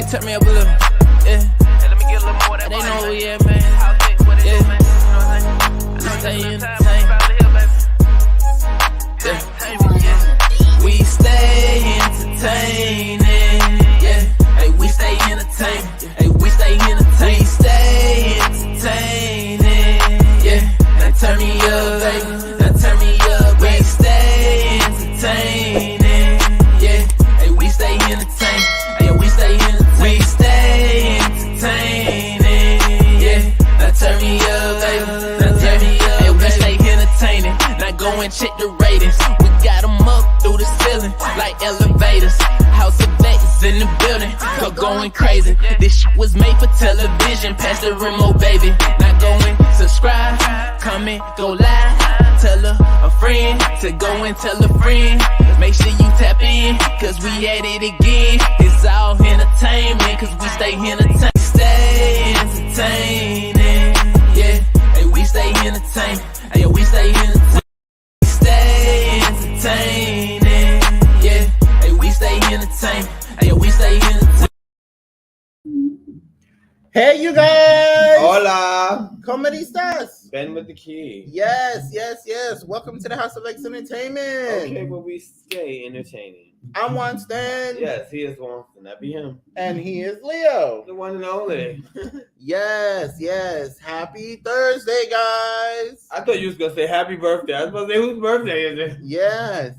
turn me up a little. Yeah. Hey, let me get a little more. They know who we at, man. Yeah. Stay entertained. Yeah. We stay entertaining. Yeah. Hey, we stay entertaining. Hey, we stay entertaining. We stay entertaining. Yeah. Now turn me up, baby. Now turn me up. We stay entertaining. Yeah. Hey, we stay entertaining. Hey, we stay entertaining. We stay entertaining. Yeah. Now turn me up, baby. Now turn me up. Hey, we stay entertaining. Now go and check the ratings. We got them up through the ceiling like elevators. House of Vegas in the building. Go going crazy. This shit was made for television. Pass the remote, baby. Now go and subscribe. Comment, go live. Tell a friend to go and tell a friend. Make sure you tap in, cause we at it again. It's all entertainment, cause we stay entertained. Stay entertaining. Yeah, hey, we stay entertained. Hey, we stay entertained. Stay entertaining. Yeah, hey, we stay entertained. Hey, we stay entertained. Hey, you guys! Hola! ¿Cómo estás? Ben with the key. Yes. Welcome to the House of X Entertainment. Okay, but we stay entertaining. I'm Winston. Yes, he is Winston. That be him. And he is Leo. The one and only. Yes. Happy Thursday, guys. I thought you was going to say happy birthday. I was supposed to say whose birthday is it? Yes.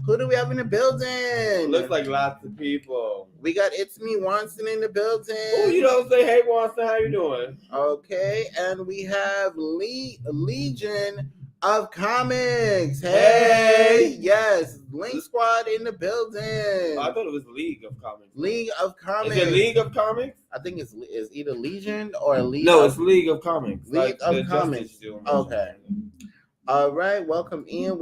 Who do we have in the building? Looks like lots of people. We got It's Me Winston in the building. Oh, you don't say, hey, Winston, how you doing? Okay, and we have Legion of Comics. Hey, yes, Linx Squad in the building. Oh, I thought it was League of Comics. League of Comics. Is it League of Comics? I think it's either Legion or League. No, it's League of Comics. League of Comics. Okay. All right, welcome in.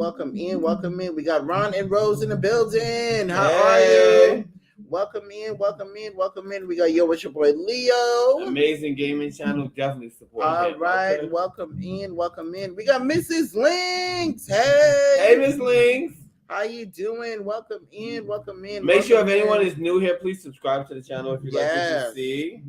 We got Ron and Rose in the building. How are you? Welcome in. We got it's your boy Leo. Amazing gaming channel, definitely support. All right, okay. Welcome in. We got Mrs. Linx. Hey, Miss Linx. How you doing? Welcome in. Make sure if anyone is new here, please subscribe to the channel if you like what you see.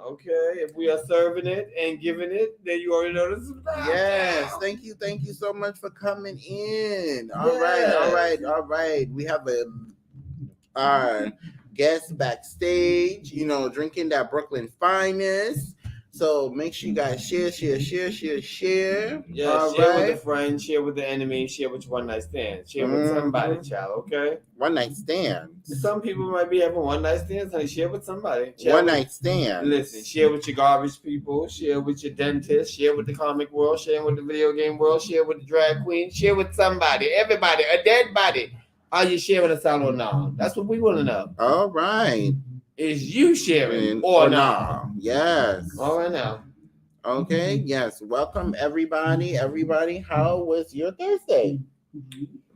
Okay, if we are serving it and giving it, then you already know to subscribe. Yes, thank you so much for coming in. All right. We have our guest backstage, drinking that Brooklyn finest. So make sure you guys share. Yeah, share with a friend, share with the enemy, share with your one night stand, share with somebody, child. Okay. One night stand. Some people might be having one night stands, honey. Share with somebody. Night stand. Listen, share with your garbage people, share with your dentist, share with the comic world, share with the video game world, share with the drag queen, share with somebody, everybody, a dead body. Are you sharing a salad or not? That's what we want to know. All right. Is you sharing or not? Yes. All right now. Okay. Yes. Welcome everybody. How was your Thursday?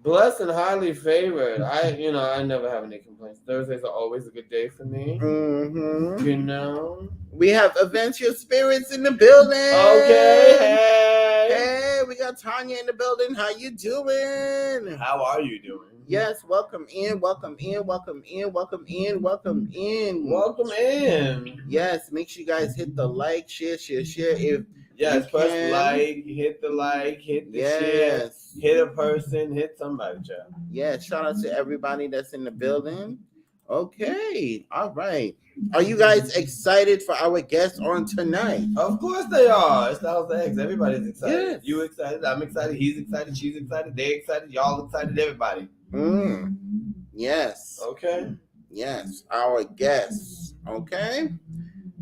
Blessed and highly favored. I never have any complaints. Thursdays are always a good day for me. Mm-hmm. We have Adventure Spirits in the building. Okay. Hey, we got Tanya in the building. How you doing? How are you doing? Yes, welcome in. Yes, make sure you guys hit the like, share. Yes, press like, hit the share, hit a person, hit somebody, child. Yes, shout out to everybody that's in the building. Okay, all right. Are you guys excited for our guest on tonight? Of course they are. It's the House of X. Everybody's excited. Yes. You excited, I'm excited, he's excited, she's excited, they excited, y'all excited, everybody. Yes. Okay. Yes, our guests. Okay.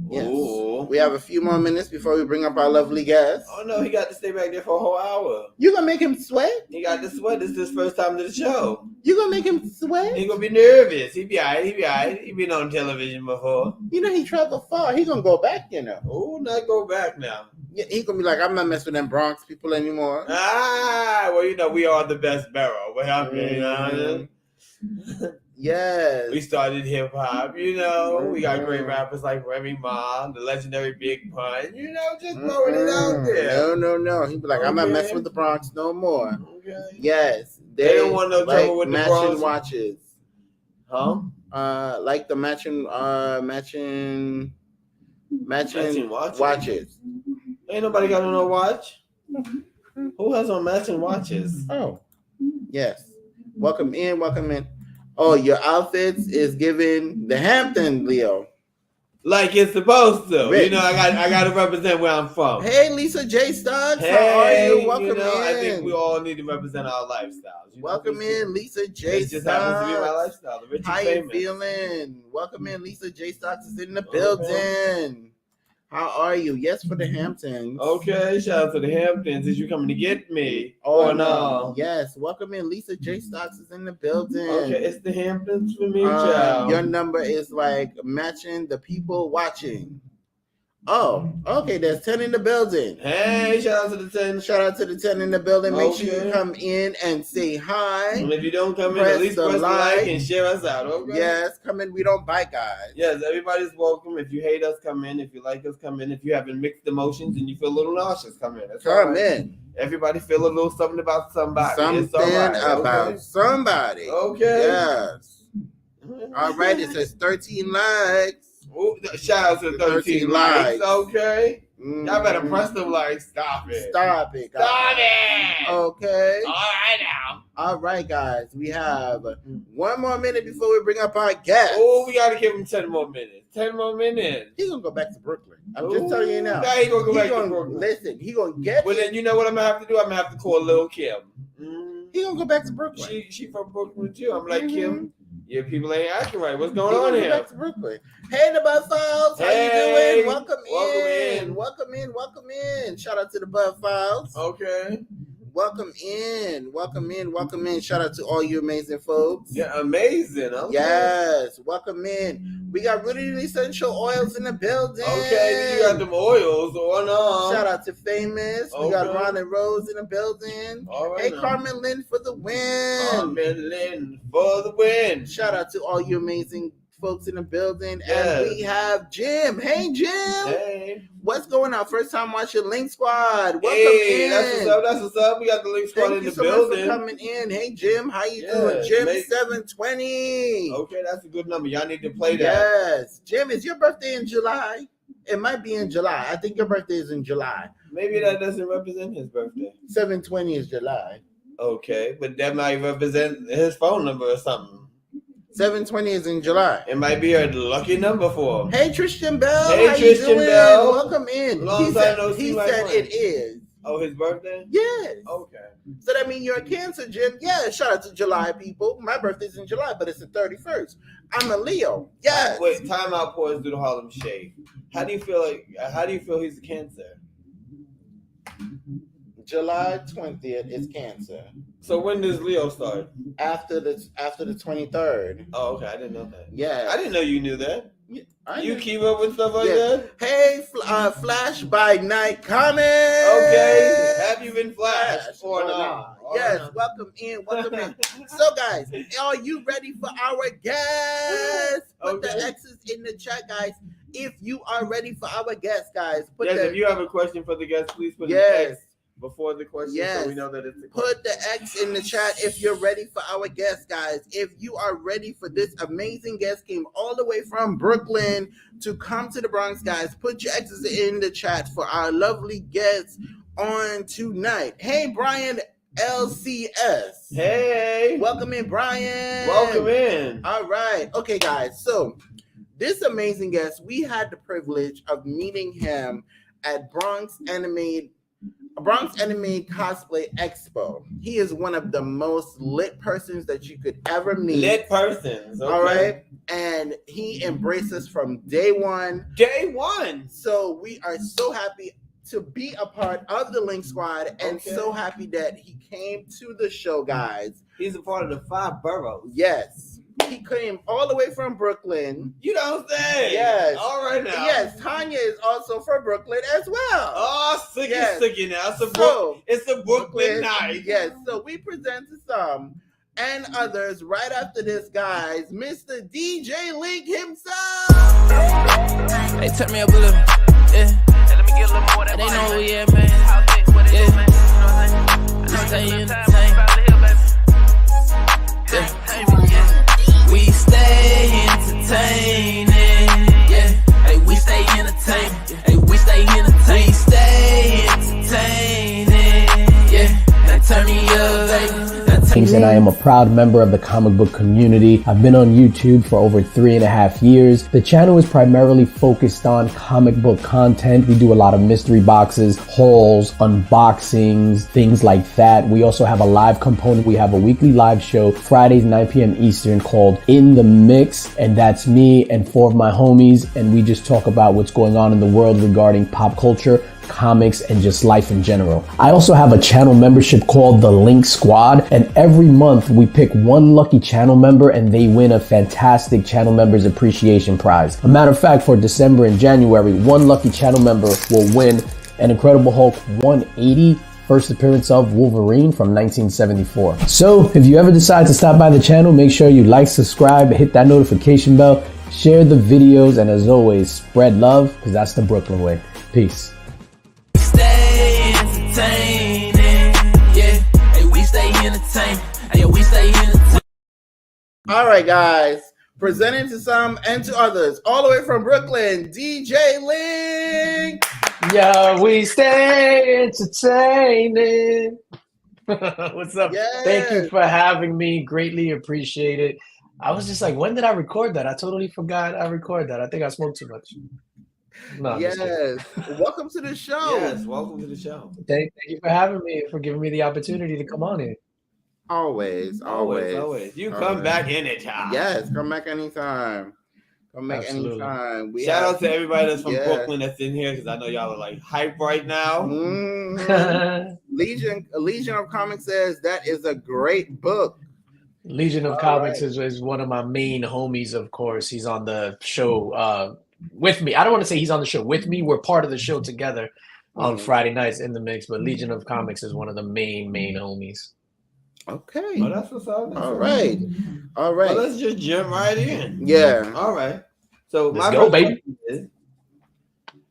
Yes. Ooh. We have a few more minutes before we bring up our lovely guest. Oh no, he got to stay back there for a whole hour. You gonna make him sweat? He got to sweat. This is his first time to the show. You gonna make him sweat? He gonna be nervous. He be alright. He been on television before. He traveled far. He gonna go back, Oh, not go back now. Yeah, he gonna be like, I'm not messing with them Bronx people anymore. Well, we are the best borough. What happened? Yes. We started hip hop, We got great rappers like Remy Ma, the legendary Big Pun, just throwing it out there. No. He be like, I'm not messing with the Bronx no more. Okay. Yes. They don't want no trouble with the Bronx. Matching watches. Huh? like the matching watches. Ain't nobody got no watch. Who has on matching watches? Oh, yes. Welcome in. Oh, your outfits is giving the Hampton, Leo. Like it's supposed to. Rich. You know, I got to represent where I'm from. Hey, Lisa J. Stocks. Hey, how are you? Welcome in. I think we all need to represent our lifestyles. Welcome in, Lisa J. It just happens to be my lifestyle. The rich and How famous. you feeling? Welcome in, Lisa J. Stocks is in the building. How are you? Yes, for the Hamptons. Okay, shout out to the Hamptons. Is you coming to get me? Oh, or no? Yes, welcome in. Lisa J. Stocks is in the building. Okay, it's the Hamptons for me, child. Your number is like matching the people watching. Oh, okay. There's 10 in the building. Hey, shout out to the 10. Shout out to the 10 in the building. Make sure you come in and say hi. And if you don't come in, at least press the like and share us out. Okay. Yes, come in. We don't bite, guys. Yes, everybody's welcome. If you hate us, come in. If you like us, come in. If you having mixed emotions and you feel a little nauseous, come in. That's come in. Everybody feel a little something about somebody. Something about somebody. Okay. Yes. All right. It says 13 likes. Ooh, shout out to 13 likes. Okay. Y'all better press them likes. Stop it. Stop it, guys. Stop it. Okay. All right now. All right, guys. We have 1 more minute before we bring up our guest. Oh, we got to give him 10 more minutes. 10 more minutes. He's going to go back to Brooklyn. I'm just telling you now. Now he going to go back to Brooklyn. Listen, he going to get Well, then you know what I'm going to have to do? I'm going to have to call Lil Kim. He going to go back to Brooklyn. She from Brooklyn, too. I'm like, Kim, your people ain't acting right. What's going on here? Back to Brooklyn. Hey, the Bud Files. How you doing? Welcome in. Welcome in. Shout out to the Bud Files. Okay. Welcome in. Shout out to all you amazing folks. Yeah, amazing. Okay. Yes, welcome in. We got really essential oils in the building. Okay, you got them oils on. Shout out to Famous. We got Ron and Rose in the building. All right. Hey, Carmen Lynn for the win. Carmen Lynn for the win. Shout out to all you amazing folks in the building. Yes. And we have Jim. Hey, Jim. Hey. What's going on? First time watching Linx Squad. Welcome in. in. That's what's up. We got the Linx Squad in the building. Thank you so much for coming in. Hey, Jim. How you doing? Jim 720. Okay, that's a good number. Y'all need to play that. Yes. Jim, is your birthday in July? It might be in July. I think your birthday is in July. Maybe that doesn't represent his birthday. 720 is July. Okay, but that might represent his phone number or something. 720 is in July. It might be a lucky number for him. Hey, Tristan Bell. Hey, how Tristan you doing? Bell. Welcome in. Long He time said, no see, he my said friend. it is. Oh, his birthday? Yes. Okay. So that means you're a Cancer, Jim. Yeah, shout out to July people. My birthday's in July, but it's the 31st. I'm a Leo. Yes. Wait, time out, pause, do the Harlem Shake. How do you feel he's a Cancer? July 20th is Cancer. So when does Leo start? After the 23rd. Oh, okay. I didn't know that. Yeah. I didn't know you knew that. You knew. keep up with stuff like that? Hey, Flash by Night Comics. Okay. Have you been flashed or not? Yes. Welcome in. So, guys, are you ready for our guest? Put the X's in the chat, guys. If you are ready for our guest, guys. If you have a question for the guest, please put the X before the question so we know that it's a question. Put the X in the chat if you're ready for our guest, guys. If you are ready for this amazing guest, came all the way from Brooklyn to come to the Bronx, guys. Put your X's in the chat for our lovely guest on tonight. Hey, Brian LCS. Hey. Welcome in, Brian. Welcome in. All right. Okay, guys. So this amazing guest, we had the privilege of meeting him at Bronx Anime Cosplay Expo. He is one of the most lit persons that you could ever meet. Lit persons. Okay. All right. And he embraced us from day one. So we are so happy to be a part of the Linx Squad and so happy that he came to the show, guys. He's a part of the 5 boroughs. Yes. He came all the way from Brooklyn. You don't say. Yes. All right now. Yes, Tanya is also from Brooklyn as well. Oh, sicky now. It's a Brooklyn night. Yes, so we presented some and others right after this, guys. Mr. DJLINX himself. Hey, turn me up a little. Yeah. Let me get a little more. They know who we at, man. Yeah. I know they entertain. Yeah. We stay Linx, and I am a proud member of the comic book community. I've been on YouTube for over 3.5 years. The channel is primarily focused on comic book content. We do a lot of mystery boxes, hauls, unboxings, things like that. We also have a live component. We have a weekly live show, Fridays 9 p.m. Eastern, called In the Mix, and that's me and 4 of my homies, and we just talk about what's going on in the world regarding pop culture, comics, and just life in general. I also have a channel membership called the Linx Squad, and every month we pick one lucky channel member and they win a fantastic channel members appreciation prize. A matter of fact, for December and January, one lucky channel member will win an Incredible Hulk 180 first appearance of Wolverine from 1974. So if you ever decide to stop by the channel, make sure you like, subscribe, hit that notification bell, share the videos, and as always, spread love, because that's the Brooklyn way. Peace. Stay entertaining, yeah. Hey, we stay entertaining. Hey, we stay entertaining. All right, guys. Presenting to some and to others, all the way from Brooklyn, DJLINX. Yo, we stay entertaining. What's up? Yes. Thank you for having me. Greatly appreciate it. I was just like, when did I record that? I totally forgot I recorded that. I think I smoked too much. No, Yes. Welcome to the show. Yes, welcome to the show. Thank you for having me, for giving me the opportunity to come on here. Always. You come back anytime. Yes, come back anytime. Absolutely. Anytime. Shout out to everybody that's from Brooklyn that's in here, because I know y'all are like hype right now. Legion of Comics says that is a great book. Legion of Comics is one of my main homies, of course. He's on the show with me. I don't want to say he's on the show with me. We're part of the show together on Friday nights in the mix, but Legion of Comics is one of the main homies. Okay. Oh, that's what's up. All right. Well, let's just jump right in. Yeah. All right. So Let's go, baby. Is,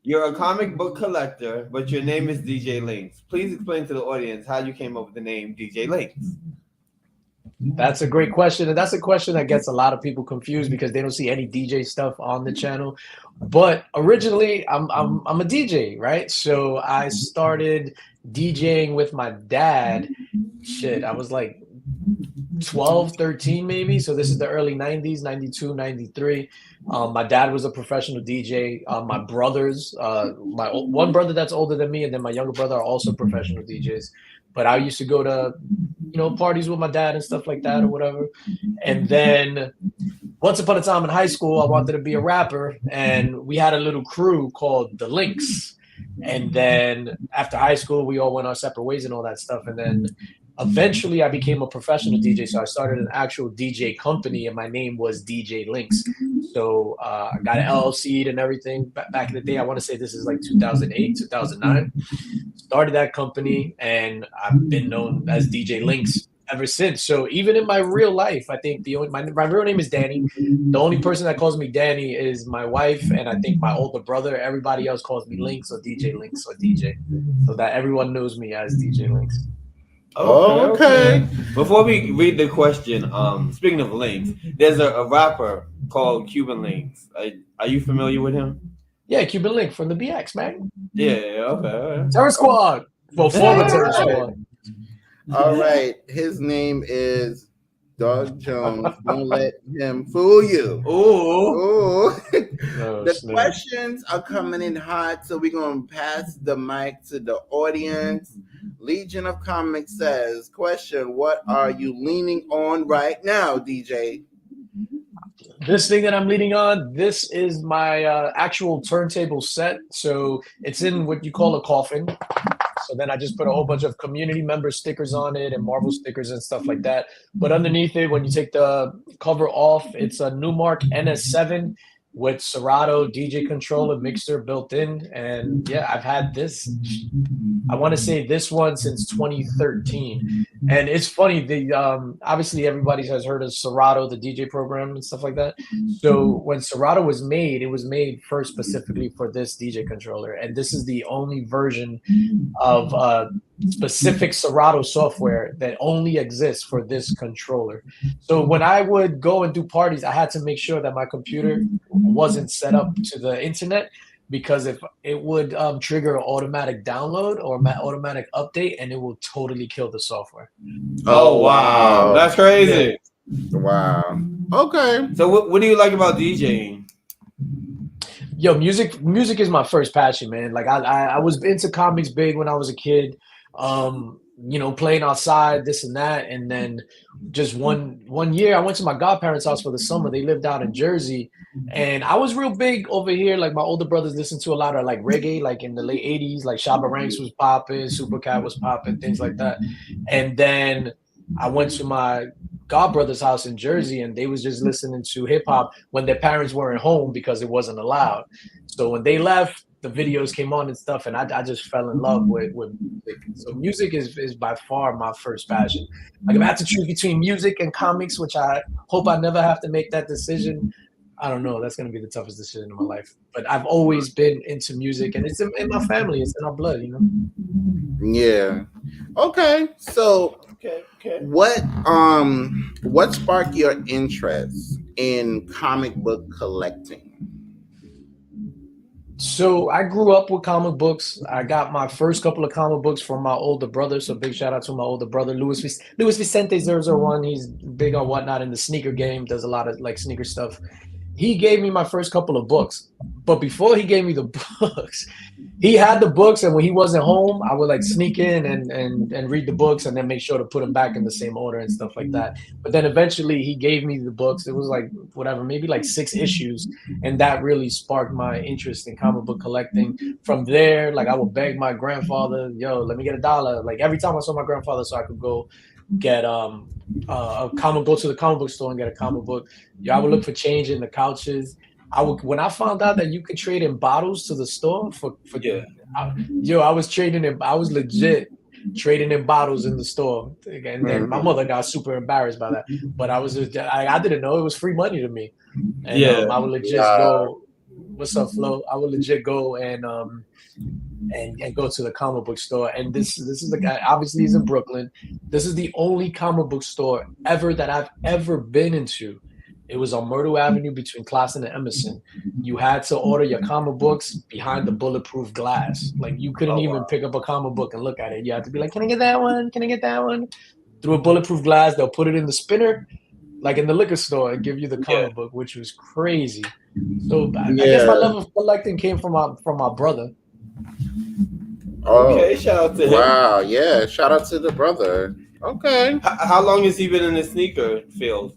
you're a comic book collector, but your name is DJLINX. Please explain to the audience how you came up with the name DJLINX. That's a great question, and that's a question that gets a lot of people confused because they don't see any DJ stuff on the channel. But originally, I'm a DJ, right? So I started DJing with my dad. Shit, I was like 12, 13 maybe. So this is the early 90s, 92, 93. My dad was a professional DJ. My brothers, my one brother that's older than me, and then my younger brother are also professional DJs. But I used to go to, parties with my dad and stuff like that or whatever. And then once upon a time in high school, I wanted to be a rapper, and we had a little crew called the Linx. And then after high school, we all went our separate ways and all that stuff. And then eventually I became a professional DJ. So I started an actual DJ company, and my name was DJLINX. So I got an LLC and everything back in the day. I want to say this is like 2008, 2009. Started that company, and I've been known as DJLINX ever since. So even in my real life, I think my real name is Danny. The only person that calls me Danny is my wife, and I think my older brother. Everybody else calls me Linx or DJLINX or DJ, so that everyone knows me as DJLINX. Okay. Before we read the question, speaking of Linx, there's a rapper called Cuban Linx. Are you familiar with him? Yeah, Cuban Link from the BX, man. Yeah, okay. Terror Squad. Well, former Terror Squad. All right. His name is Doug Jones. Don't let him fool you. Ooh. The questions are coming in hot, so we're going to pass the mic to the audience. Legion of Comics says, question, what are you leaning on right now, DJ? This thing that I'm leaning on, this is my actual turntable set. So it's in what you call a coffin. So then I just put a whole bunch of community member stickers on it and Marvel stickers and stuff like that. But underneath it, when you take the cover off, it's a Newmark NS7 with Serato DJ controller mixer built in. And yeah, I've had this, I want to say this one since 2013. And it's funny, the obviously everybody has heard of Serato, the DJ program and stuff like that. So when Serato was made, it was made first specifically for this DJ controller. And this is the only version of specific Serato software that only exists for this controller. So when I would go and do parties, I had to make sure that my computer wasn't set up to the internet, because if it would trigger an automatic download or automatic update, and it will totally kill the software. Oh wow, that's crazy. Yeah. Wow. Okay. So what do you like about DJing? Yo, music is my first passion, man. Like I was into comics big when I was a kid. You know, playing outside, this and that, and then just one year I went to my godparents' house for the summer. They lived out in Jersey, and I was real big over here. Like my older brothers listened to a lot of like reggae, like in the late 80s, like Shabba Ranks was popping, Supercat was popping, things like that. And then I went to my godbrother's house in Jersey, and they was just listening to hip hop when their parents weren't home because it wasn't allowed. So when they left, the videos came on and stuff, and I just fell in love with music. So music is by far my first passion. Like if I had to choose between music and comics, which I hope I never have to make that decision, I don't know. That's gonna be the toughest decision in my life. But I've always been into music, and it's in my family. It's in our blood, you know. Yeah. Okay. So Okay. what sparked your interest in comic book collecting? So I grew up with comic books. I got my first couple of comic books from my older brother. So big shout out to my older brother, Luis Vicente 001. He's big on whatnot in the sneaker game, does a lot of like sneaker stuff. He gave me my first couple of books. But before he gave me the books, he had the books, and when he wasn't home, I would like sneak in and read the books and then make sure to put them back in the same order and stuff like that. But then eventually he gave me the books. It was like whatever, maybe like 6 issues, and that really sparked my interest in comic book collecting. From there, like I would beg my grandfather, yo, let me get $1. Like every time I saw my grandfather, so I could go get a comic, go to the comic book store and get a comic book. Yo, I would look for change in the couches. When I found out that you could trade in bottles to the store I was trading in. I was legit trading in bottles in the store, and then my mother got super embarrassed by that. But I didn't know it was free money to me. And, I would legit go. What's up, Flo? I would legit go and go to the comic book store. And this is the guy. Obviously, he's in Brooklyn. This is the only comic book store ever that I've ever been into. It was on Myrtle Avenue between Classen and Emerson. You had to order your comic books behind the bulletproof glass. Like you couldn't even pick up a comic book and look at it. You had to be like, can I get that one? Can I get that one? Through a bulletproof glass, they'll put it in the spinner, like in the liquor store, and give you the comic book, which was crazy. So I guess my love of collecting came from my brother. Okay, shout out to him. Wow, yeah, shout out to the brother. Okay. How long has he been in the sneaker field?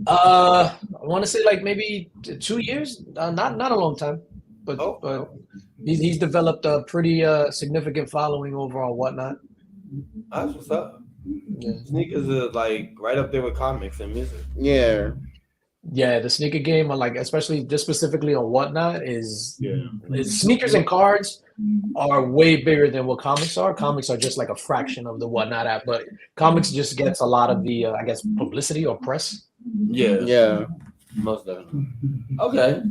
I want to say like maybe 2 years, not a long time, but he's developed a pretty significant following over on Whatnot. That's what's up. Yeah. Sneakers are like right up there with comics and music. Yeah, the sneaker game, like especially just specifically on Whatnot, is sneakers and cards are way bigger than what comics are. Comics are just like a fraction of the Whatnot app, but comics just gets a lot of the I guess publicity or press. Yeah, most definitely. Okay,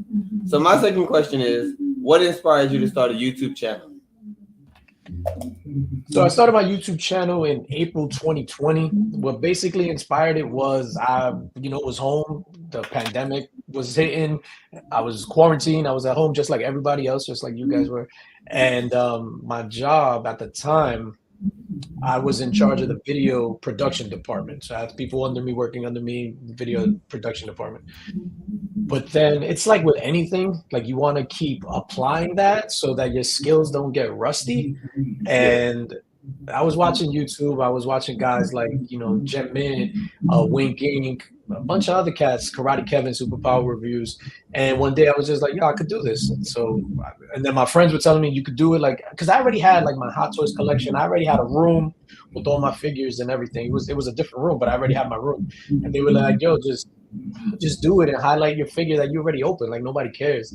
so my second question is, what inspired you to start a YouTube channel? So I started my YouTube channel in April 2020. What basically inspired it was I was home. The pandemic was hitting. I was quarantined. I was at home just like everybody else, just like you guys were. And my job at the time, I was in charge of the video production department. So I had people under me, working under me, the video production department. But then it's like with anything, like you want to keep applying that so that your skills don't get rusty. And I was watching YouTube. I was watching guys like, Jet Mint, Wink Inc., a bunch of other cats, Karate Kevin, Superpower Reviews. And one day I was just like, I could do this. And then my friends were telling me you could do it, like, because I already had like my Hot Toys collection. I already had a room with all my figures and everything. It was a different room, but I already had my room. And they were like, yo, just do it and highlight your figure that you already opened. Like nobody cares.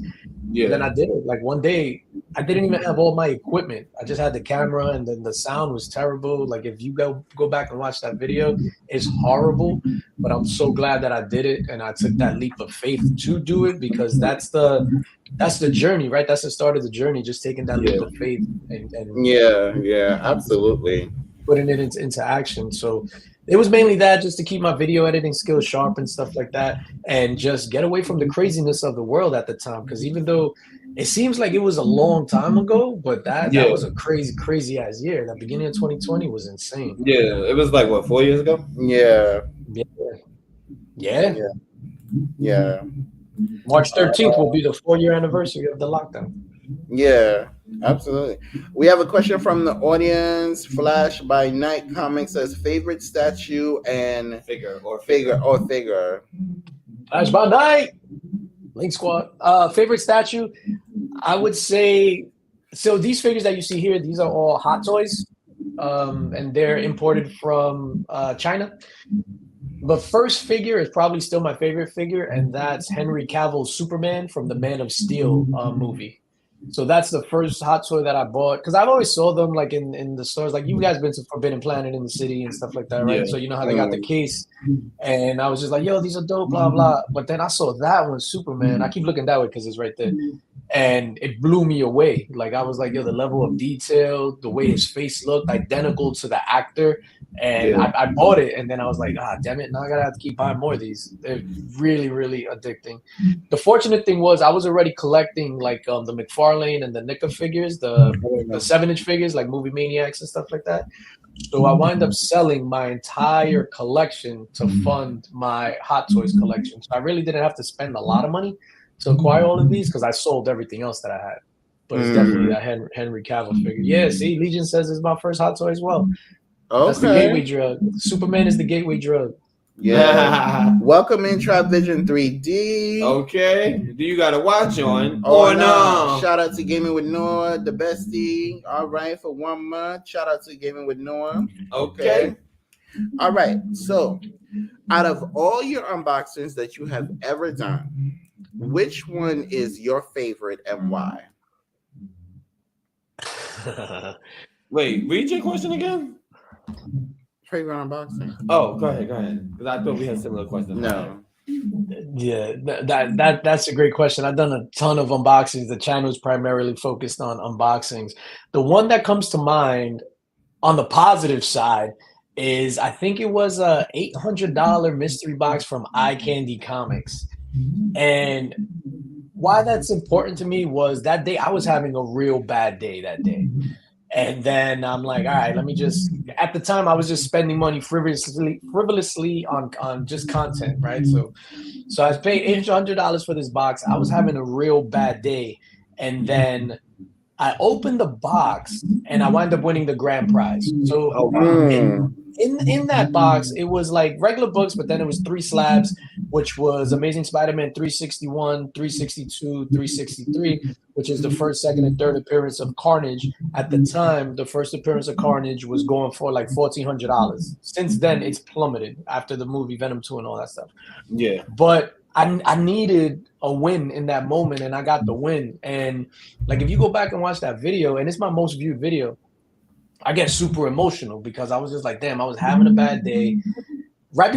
Yeah. And then I did it. Like one day, I didn't even have all my equipment. I just had the camera, and then the sound was terrible. Like if you go back and watch that video, it's horrible. But I'm so glad that I did it, and I took that leap of faith to do it, because that's the journey, right? That's the start of the journey. Just taking that leap of faith and absolutely putting it into action. So it was mainly that, just to keep my video editing skills sharp and stuff like that, and just get away from the craziness of the world at the time. Because even though It seems like it was a long time ago, but that Yeah. was a crazy ass year. The beginning of 2020 was insane. Yeah, it was like what, 4 years ago? Yeah. Yeah. Yeah. March 13th will be the 4-year anniversary of the lockdown. Yeah, absolutely. We have a question from the audience. Flash by Night Comics says favorite statue and Figure. Flash by Night. Link Squad. Favorite statue, I would say. So these figures that you see here, these are all Hot Toys, and they're imported from China. The first figure is probably still my favorite figure, and that's Henry Cavill's Superman from the Man of Steel movie. So that's the first hot toy that I bought, because I've always saw them like in the stores. Like you guys been to Forbidden Planet in the city and stuff like that, right? Yeah. So you know how they got the case, and I was just like, yo, these are dope, blah blah. But then I saw that one, Superman. I keep looking that way because it's right there, and it blew me away. Like I was like, yo, the level of detail, the way his face looked, identical to the actor. And I bought it, and then I was like, damn it, now I gotta have to keep buying more of these. They're really, really addicting. The fortunate thing was I was already collecting like the McFarlane and the NECA figures, the 7-inch figures, like Movie Maniacs and stuff like that. So I wind up selling my entire collection to fund my Hot Toys collection. So I really didn't have to spend a lot of money to acquire all of these because I sold everything else that I had. But it's definitely that Henry Cavill figure. Yeah, see, Legion says it's my first Hot Toy as well. Okay. That's the gateway drug. Superman is the gateway drug. Yeah. Welcome in Trap Vision 3D. Okay. Do you got a watch on? Oh, no. Shout out to Gaming with Noah, the bestie. All right, for 1 month. Shout out to Gaming with Noah. Okay. All right. So, out of all your unboxings that you have ever done, which one is your favorite and why? Wait, read your question again? Favorite unboxing. Oh, go ahead. Because I thought we had similar questions. No. Yeah, that's a great question. I've done a ton of unboxings. The channel is primarily focused on unboxings. The one that comes to mind on the positive side is I think it was a $800 mystery box from Eye Candy Comics. And why that's important to me was that day I was having a real bad day that day. And then I'm like, all right, let me just, at the time I was just spending money frivolously on just content, right? So I paid $800 for this box. I was having a real bad day. And then I opened the box and I wound up winning the grand prize. So in that box, it was like regular books, but then it was 3 slabs, which was Amazing Spider-Man 361, 362, 363, which is the first, second, and third appearance of Carnage. At the time, the first appearance of Carnage was going for like $1,400. Since then, it's plummeted after the movie Venom 2 and all that stuff. Yeah. But I needed a win in that moment, and I got the win. And like, if you go back and watch that video, and it's my most viewed video, I get super emotional because I was just like, damn, I was having a bad day. Right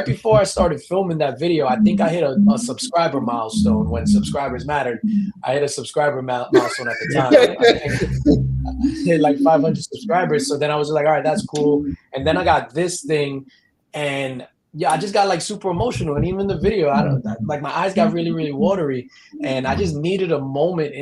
before I started filming that video, I think I hit a subscriber milestone when subscribers mattered. I hit a subscriber milestone at the time. I hit like 500 subscribers. So then I was like, all right, that's cool. And then I got this thing, and yeah, I just got like super emotional. And even the video, like my eyes got really, really watery. And I just needed a moment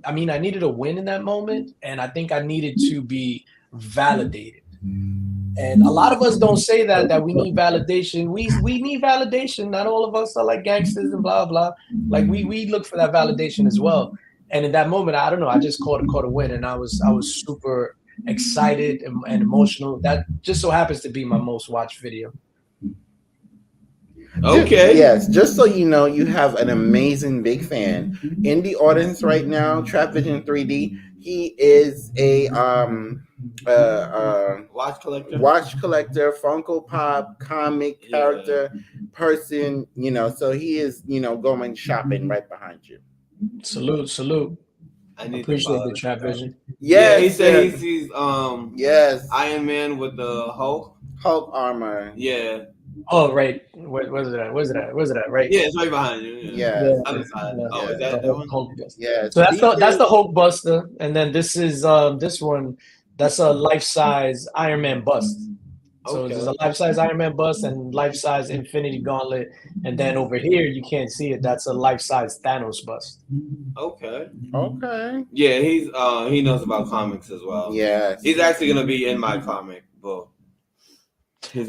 I needed a win in that moment. And I think I needed to be validated. And a lot of us don't say that we need validation. We need validation. Not all of us are like gangsters and blah blah. Like we look for that validation as well. And in that moment, I don't know, I just caught a win, and I was super excited and emotional. That just so happens to be my most watched video. Okay. Yes, just so you know, you have an amazing big fan in the audience right now. Trap Vision 3D. He is a watch collector, Funko Pop, comic character person. You know, so he is, going shopping right behind you. Salute. I appreciate the Trap Vision. Yes, he said he sees yes, Iron Man with the Hulk armor. Yeah. Oh, right. Where's it at? Right. Yeah, it's right behind you. Yeah. Other side. Yeah. Oh, is that one? Hulk. Yeah. So that's the Hulk Buster, and then this is this one. That's a life-size Iron Man bust. So there's a life-size Iron Man bust and life-size Infinity Gauntlet, and then over here you can't see it. That's a life-size Thanos bust. Okay. Yeah, he knows about comics as well. Yeah, he's actually gonna be in my comic book.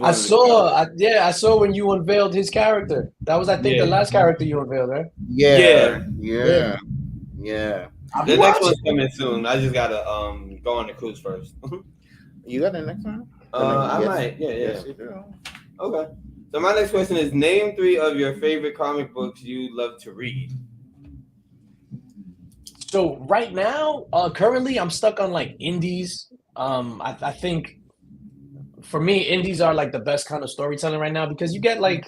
I saw when you unveiled his character. That was, I think, the last character you unveiled, right? Yeah. The next one's coming soon. I just gotta go on the cruise first. You got the next one? I might. Yeah. Yes, you do. Okay. So my next question is: name 3 of your favorite comic books you love to read. So right now, currently, I'm stuck on like indies. I think for me, indies are like the best kind of storytelling right now because you get like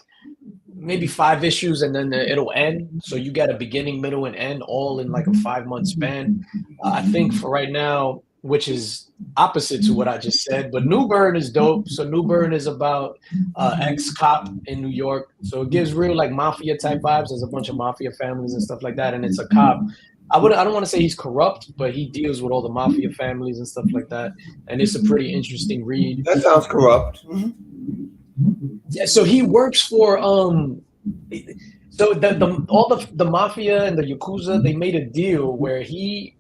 maybe 5 issues and then it'll end. So you get a beginning, middle, and end all in like a 5-month span. I think for right now, which is opposite to what I just said, but New Bern is dope. So New Bern is about ex-cop in New York. So it gives real like mafia type vibes. There's a bunch of mafia families and stuff like that, and it's a cop. I don't want to say he's corrupt, but he deals with all the mafia families and stuff like that. And it's a pretty interesting read. That sounds corrupt. Yeah, so he works for so the mafia and the Yakuza, they made a deal where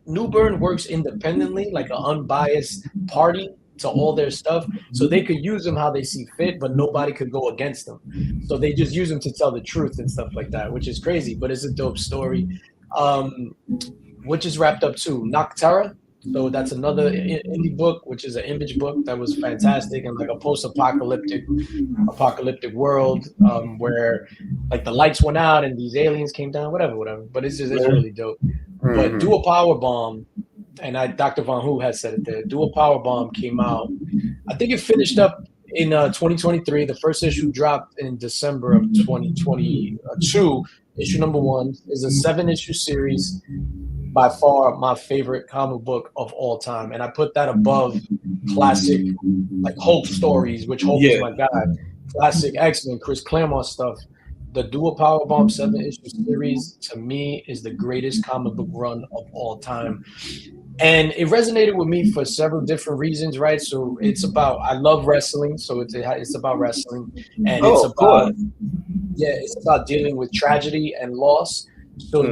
New Bern works independently, like an unbiased party to all their stuff. So they could use him how they see fit, but nobody could go against him. So they just use him to tell the truth and stuff like that, which is crazy, but it's a dope story. Which is wrapped up too. Nocterra. So that's another indie book, which is an image book that was fantastic and like a post-apocalyptic world where like the lights went out and these aliens came down, whatever. But it's really dope. But Do a Power Bomb, and Dr. Von Hu has said it there. Do a Power Bomb came out. I think it finished up in 2023. The first issue dropped in December of 2022. Issue number 1 is a 7-issue series. By far my favorite comic book of all time, and I put that above classic like Hulk stories, which Hulk is my guy. Classic X-Men, Chris Claremont stuff. The Do a Power Bomb 7-issue series to me is the greatest comic book run of all time, and it resonated with me for several different reasons. Right, so I love wrestling, so it's about wrestling, and it's about dealing with tragedy and loss. So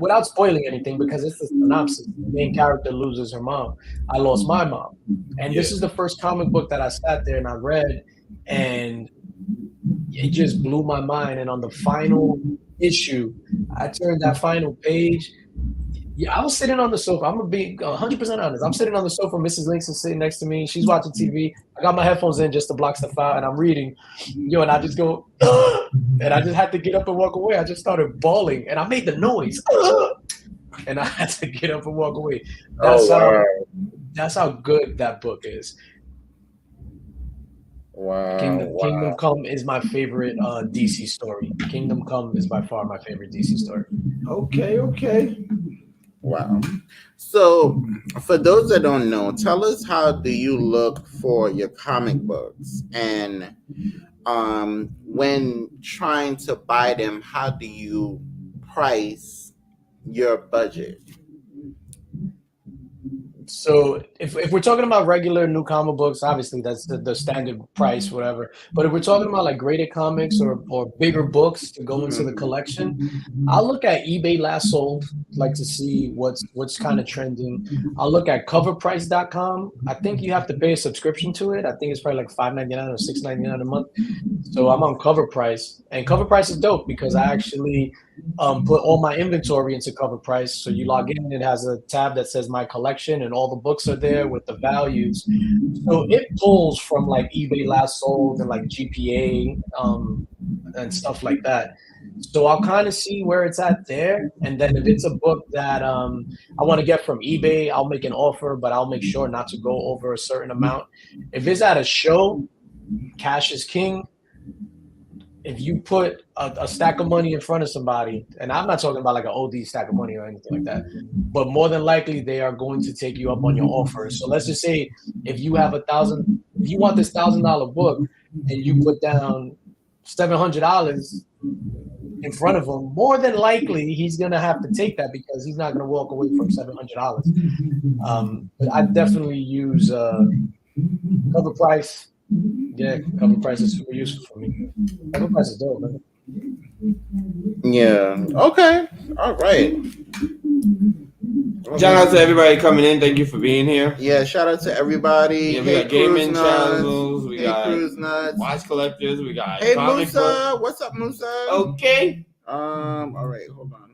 without spoiling anything, because it's a synopsis, the main character loses her mom. I lost my mom. And this is the first comic book that I sat there and I read, and it just blew my mind. And on the final issue, I turned that final page. Yeah, I was sitting on the sofa. I'm going to be 100% honest. I'm sitting on the sofa. Mrs. Linx is sitting next to me. She's watching TV. I got my headphones in just to block stuff out, and I'm reading. And I just go, and I just had to get up and walk away. I just started bawling, and I made the noise. And I had to get up and walk away. That's how good that book is. Wow. Kingdom Come is my favorite DC story. Kingdom Come is by far my favorite DC story. Okay. Wow. So for those that don't know, tell us, how do you look for your comic books? And when trying to buy them, how do you price your budget? So if we're talking about regular new comic books, obviously that's the standard price, whatever. But if we're talking about like graded comics or bigger books to go into the collection, I'll look at eBay last sold, like to see what's kind of trending. I'll look at coverprice.com. I think you have to pay a subscription to it. I think it's probably like $5.99 or $6.99 a month. So I'm on Cover Price, and Cover Price is dope because I actually put all my inventory into Cover Price. So you log in, it has a tab that says my collection, and all the books are there with the values. So it pulls from like eBay last sold and like GPA and stuff like that. So I'll kind of see where it's at there. And then if it's a book that I want to get from eBay, I'll make an offer, but I'll make sure not to go over a certain amount. If it's at a show, cash is king. If you put a stack of money in front of somebody, and I'm not talking about like an OD stack of money or anything like that, but more than likely they are going to take you up on your offer. So let's just say if you have if you want this $1,000 book and you put down $700 in front of him, more than likely he's gonna have to take that because he's not gonna walk away from $700. But I definitely use Cover Price. Yeah, cover price is super useful for me. Cover price is dope, man. Yeah. Okay. All right. Shout out to everybody coming in. Thank you for being here. Yeah, shout out to everybody. Yeah, we got gaming Cruise channels. We Hey, got Cruise Nuts. watch collectors. We got Hey, comic Musa. books. What's up, Musa? Okay. All right. Hold on.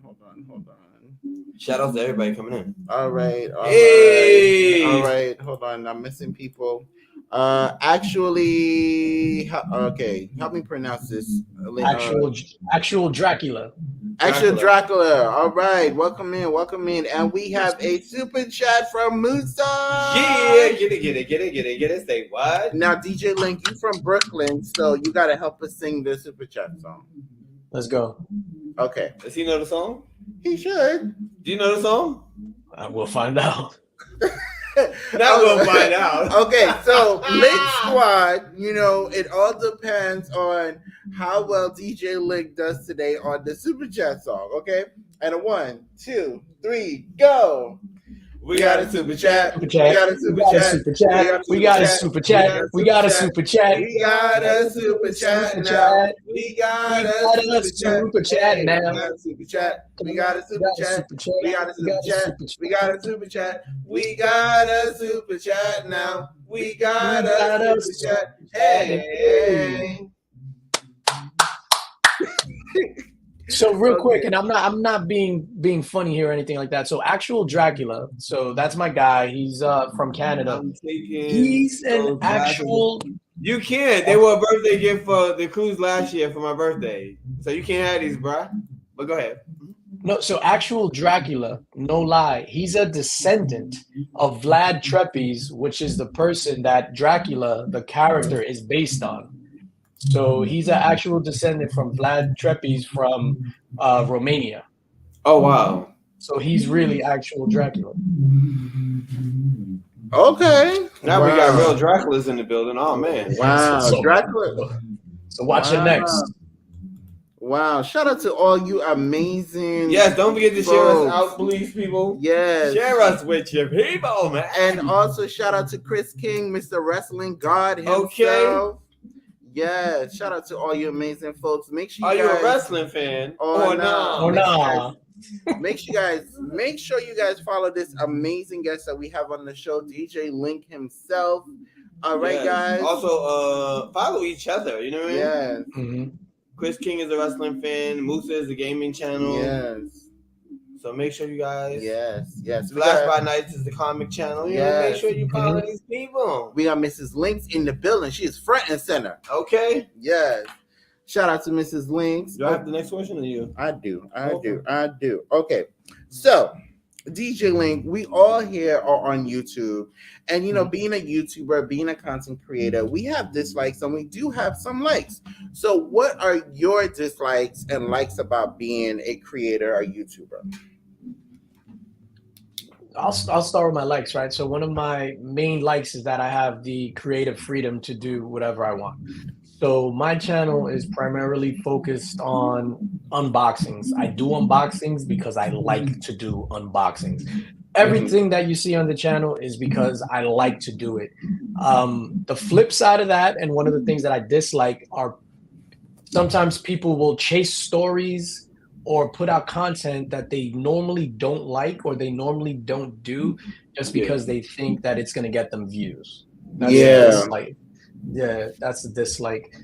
Shout out to everybody coming in. All right. Hey. All right. Hold on. I'm missing people. Actually, okay. Help me pronounce this. Actual Dracula. Actual Dracula. All right. Welcome in. And we have a super chat from Musa. Yeah. Get it. Say what? Now, DJ Link, you from Brooklyn, so you got to help us sing the super chat song. Let's go. Okay. Does he know the song? He should. Do you know the song? We'll find out. Now we'll find out. Okay, so Linx Squad, it all depends on how well DJ Link does today on the super chat song. Okay, and a 1, 2, 3, go. We got a super chat. We got a super chat. We got a super chat. We got a super chat. We got a super chat now. We got a super chat now. We got a super chat. We got a super chat. We got a super chat. We got a super chat now. We got a super chat. Hey. So real quick, and I'm not being funny here or anything like that. So actual Dracula, so that's my guy. He's from Canada. He's an actual. You can't. They were a birthday gift for the cruise last year for my birthday, so you can't have these, bruh. But go ahead. No, so actual Dracula, no lie, he's a descendant of Vlad Tepes, which is the person that Dracula, the character, is based on. So he's an actual descendant from Vlad Tepes from Romania. Oh, wow. So he's really actual Dracula. Okay. Now we got real Draculas in the building. Oh, man. Wow. So, Dracula. So watch it next. Wow. Shout out to all you amazing. Yes, don't forget to share us out, please, people. Yes. Share us with your people, man. And also shout out to Chris King, Mr. Wrestling God himself. Okay. Yes, shout out to all you amazing folks. Make sure you guys, you a wrestling fan? Or no? Make sure you guys follow this amazing guest that we have on the show, DJ Link himself. All right, guys. Also, follow each other. You know what I mean? Yes. Mm-hmm. Chris King is a wrestling fan. Musa is a gaming channel. Yes. So make sure you guys. Yes. Flash by Nights is the comic channel. Make sure you follow these people. We got Mrs. Linx in the building. She is front and center. Okay. Yes. Shout out to Mrs. Linx. Do I have the next question or you? I do. Okay. So, DJ Link, we all here are on YouTube. And, being a YouTuber, being a content creator, we have dislikes and we do have some likes. So, what are your dislikes and likes about being a creator or YouTuber? I'll start with my likes, right? So one of my main likes is that I have the creative freedom to do whatever I want. So my channel is primarily focused on unboxings. I do unboxings because I like to do unboxings. Everything that you see on the channel is because I like to do it. The flip side of that, and one of the things that I dislike, are sometimes people will chase stories or put out content that they normally don't like or they normally don't do just because they think that it's going to get them views. That's a dislike. Yeah, that's a dislike.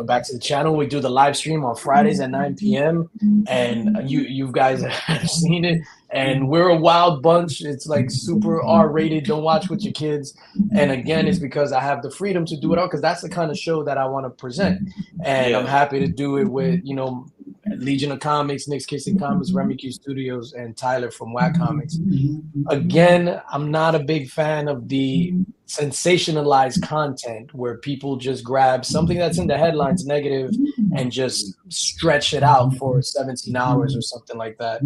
Back to the channel, we do the live stream on Fridays at 9 p.m. and you guys have seen it, and we're a wild bunch. It's like super R-rated. Don't watch with your kids. And again, it's because I have the freedom to do it all, because that's the kind of show that I want to present, and I'm happy to do it with Legion of Comics, Nick's Kissing Comics, Remy Q Studios, and Tyler from Whack Comics. Again, I'm not a big fan of the sensationalized content where people just grab something that's in the headlines negative and just stretch it out for 17 hours or something like that.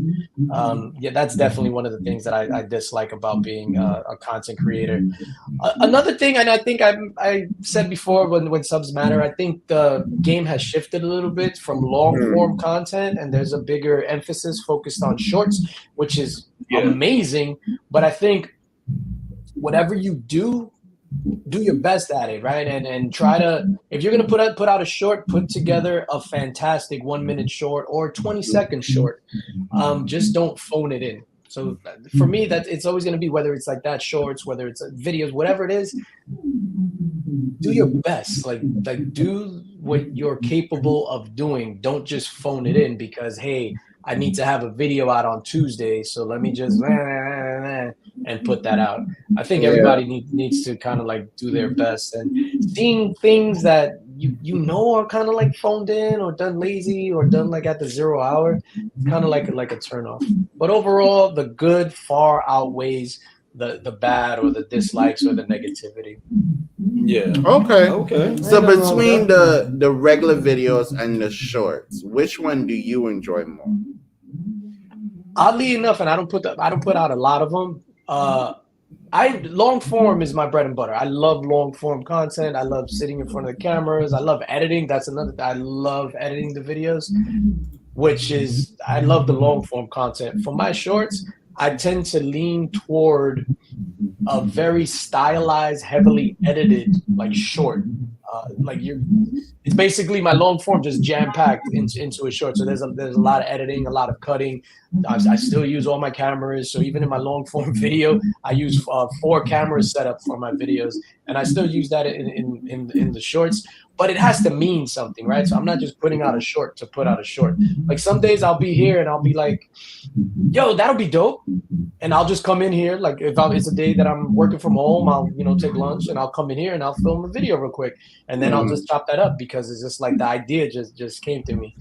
That's definitely one of the things that I dislike about being a content creator. Another thing, and I think I said before when subs matter, I think the game has shifted a little bit from long form content, and there's a bigger emphasis focused on shorts, which is amazing. But I think whatever you do, do your best at it, right? And try to, if you're gonna put out a short, put together a fantastic 1 minute short or 20-second short. Just don't phone it in. So for me, that it's always gonna be, whether it's like that shorts, whether it's videos, whatever it is, do your best. Like do what you're capable of doing. Don't just phone it in because, hey, I need to have a video out on Tuesday, so let me just and put that out. I think everybody needs to kind of like do their best, and seeing things that you know are kind of like phoned in or done lazy or done like at the 0 hour, it's kind of like a turn off. But overall, the good far outweighs the bad or the dislikes or the negativity. Yeah. Okay. So between the regular videos and the shorts, which one do you enjoy more? Oddly enough, and I don't put out a lot of them. Long form is my bread and butter. I love long form content. I love sitting in front of the cameras. I love editing. That's another thing. I love editing the videos, I love the long form content. For my shorts, I tend to lean toward a very stylized, heavily edited like short. It's basically my long form just jam packed into a short. So there's a lot of editing, a lot of cutting. I still use all my cameras. So even in my long form video, I use 4 cameras set up for my videos, and I still use that in the shorts. But it has to mean something, right? So I'm not just putting out a short to put out a short. Like some days I'll be here and I'll be like, yo, that'll be dope. And I'll just come in here. Like if it's a day that I'm working from home, I'll take lunch and I'll come in here and I'll film a video real quick. And then I'll just chop that up because it's just like the idea just came to me.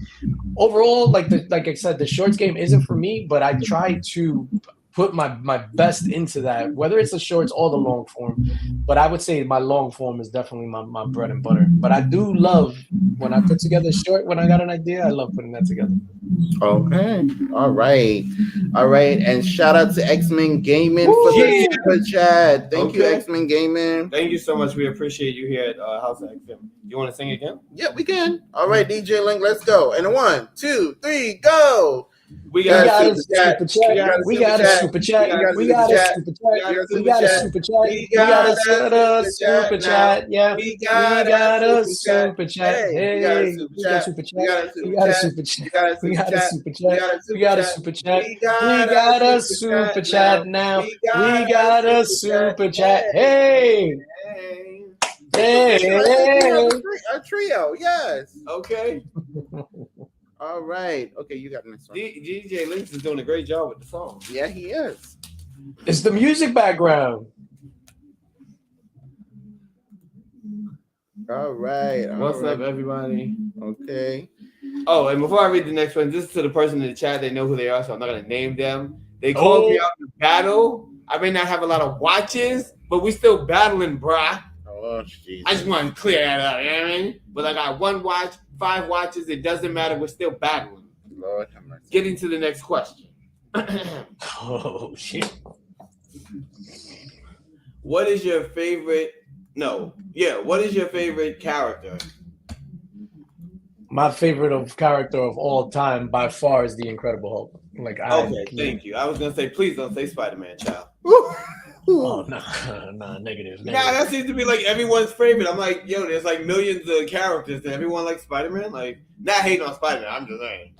Overall, like I said, the shorts game isn't for me, but I try to put my best into that, whether it's the shorts or the long form. But I would say my long form is definitely my bread and butter. But I do love when I put together a short, when I got an idea, I love putting that together. Okay. All right. And shout out to X-Men Gaming for the super chat. Thank you, X-Men Gaming. Thank you so much. We appreciate you here at House of XM. You want to sing again? Yeah, we can. All right, DJLINX, let's go. And 1, 2, 3, go. We got a super chat. We got a super chat. We got a super chat. We got a super chat. We got a super chat. Yeah. We got a super chat. Hey, we got a super chat. We got a super chat. We got a super chat. We got a super chat. We got a super chat now. We got a super chat. Hey. A trio, yes. Okay. All right. Okay, you got the next one. DJLINX is doing a great job with the song. Yeah, he is. It's the music background. All right. What's up, everybody? Okay. Oh, and before I read the next one, just to the person in the chat, they know who they are, so I'm not going to name them. They called me out in battle. I may not have a lot of watches, but we still battling, brah. Oh, jeez. I just want to clear that up, you know what I mean? But I got 1 watch, 5 watches, it doesn't matter. We're still battling. Lord have mercy. Getting to the next question. Oh, shit. What is your favorite character? My favorite character of all time by far is the Incredible Hulk. Thank you. I was going to say, please don't say Spider-Man, child. Oh, no, negative. Nah, that seems to be like everyone's favorite. I'm like, yo, there's like millions of characters. Does everyone like Spider-Man? Like, not hating on Spider-Man. I'm just saying.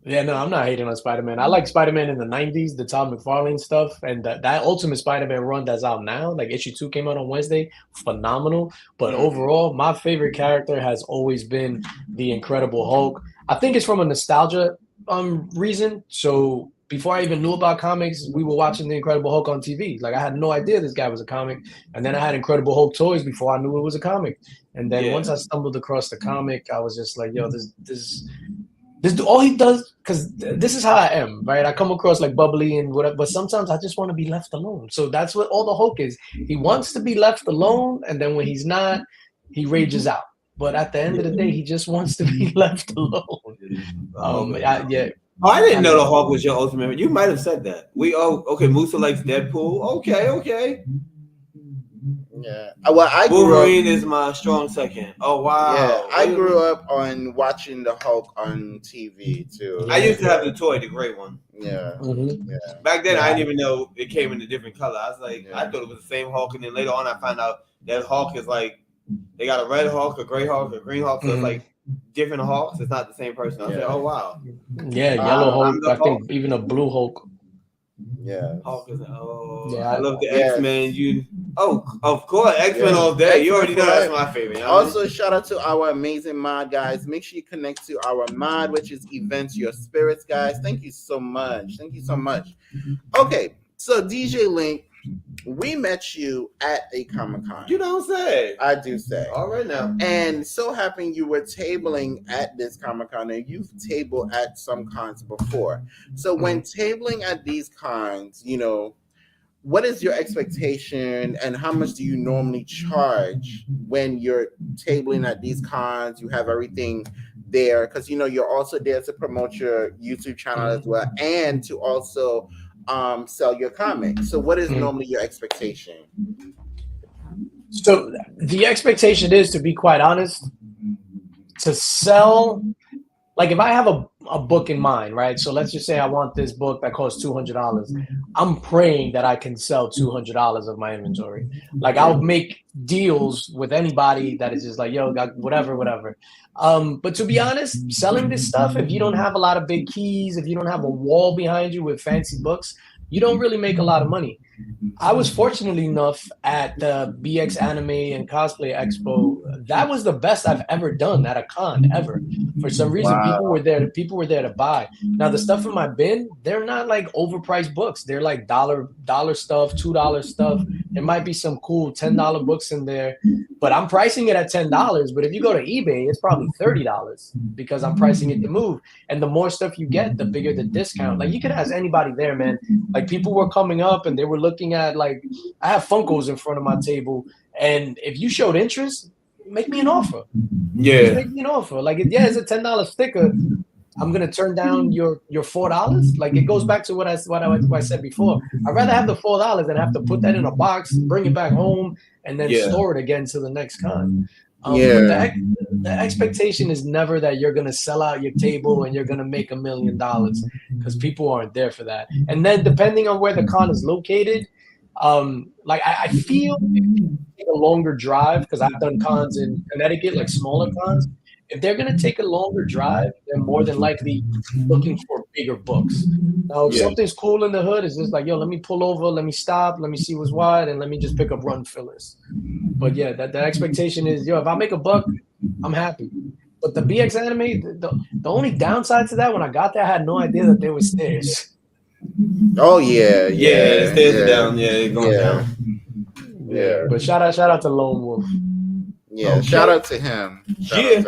Yeah, no, I'm not hating on Spider-Man. I like Spider-Man in the 90s, the Todd McFarlane stuff, and that Ultimate Spider-Man run that's out now, like issue 2 came out on Wednesday, phenomenal. But overall, my favorite character has always been the Incredible Hulk. I think it's from a nostalgia reason. So before I even knew about comics, we were watching the Incredible Hulk on TV. Like I had no idea this guy was a comic. And then I had Incredible Hulk toys before I knew it was a comic. And then once I stumbled across the comic, I was just like, yo, this all he does, because this is how I am, right? I come across like bubbly and whatever, but sometimes I just want to be left alone. So that's what all the Hulk is. He wants to be left alone, and then when he's not, he rages out. But at the end of the day, he just wants to be left alone. I didn't know the Hulk was your ultimate. You might have said that. Musa likes Deadpool. Okay. Yeah. Well, Wolverine is my strong second. Oh wow. Yeah, I grew up on watching the Hulk on TV too. I used to have the toy, the gray one. Yeah. Mhm. Yeah. Back then, I Yeah. didn't even know it came in a different color. I was like, Yeah. I thought it was the same Hulk, and then later on, I found out that Hulk is like they got a red Hulk, a gray Hulk, a green Hulk, so it's like different Hulks. It's not the same person. I was like, oh wow, Yeah, Yellow Hulk. I'm the I Hulk. think even a Blue Hulk. Yeah. Hulk is I Yeah, love the Yes. X-Men. Of course, X-Men all day. You already know that's my favorite. You know what I mean? Also, shout out to our amazing mod, guys. Make sure you connect to our mod, which is Events Your Spirits, guys. Thank you so much. Thank you so much. Okay, so DJLINX, we met you at a Comic-Con. You don't say. I do say. All right now. And so happened you were tabling at this Comic-Con, and you've tabled at some cons before. So when tabling at these cons, you know, what is your expectation and how much do you normally charge when you're tabling at these cons? You have everything there because, you know, you're also there to promote your YouTube channel as well and to also sell your comics. So what is normally your expectation? So the expectation is, to be quite honest, to sell, like if I have a book in mind, right? So let's just say I want this book that costs $200. I'm praying that I can sell $200 of my inventory. Like I'll make deals with anybody that is just like, yo, got whatever. But to be honest, selling this stuff, if you don't have a lot of big keys, if you don't have a wall behind you with fancy books, you don't really make a lot of money. I was fortunate enough at the BX Anime and Cosplay Expo. That was the best I've ever done at a con ever. For some reason, people were there to buy. Now the stuff in my bin, they're not like overpriced books. They're like dollar stuff, $2 stuff. There might be some cool $10 books in there, but I'm pricing it at $10. But if you go to eBay, it's probably $30 because I'm pricing it to move. And the more stuff you get, the bigger the discount. Like you could ask anybody there, man. Like people were coming up and they were looking at, like, I have Funkos in front of my table, and if you showed interest, make me an offer. Yeah, just make me an offer. Like, yeah, it's a $10 sticker. I'm gonna turn down your $4. Like it goes back to what I said before. I'd rather have the $4 than have to put that in a box, bring it back home, and then store it again to the next con. But the expectation is never that you're gonna sell out your table and you're gonna make $1 million, because people aren't there for that. And then depending on where the con is located, like I feel if you take a longer drive, because I've done cons in Connecticut, like smaller cons. If they're gonna take a longer drive, they're more than likely looking for bigger books. Now, if something's cool in the hood, it's just like, yo, let me pull over, let me stop, let me see what's wide, and let me just pick up run fillers. But yeah, the expectation is, yo, if I make a buck, I'm happy. But the BX Anime, the only downside to that, when I got there, I had no idea that there were stairs. Oh yeah, the stairs are down. Yeah, they're going down. Yeah. But shout out to Lone Wolf. Yeah, shout out to him. Shout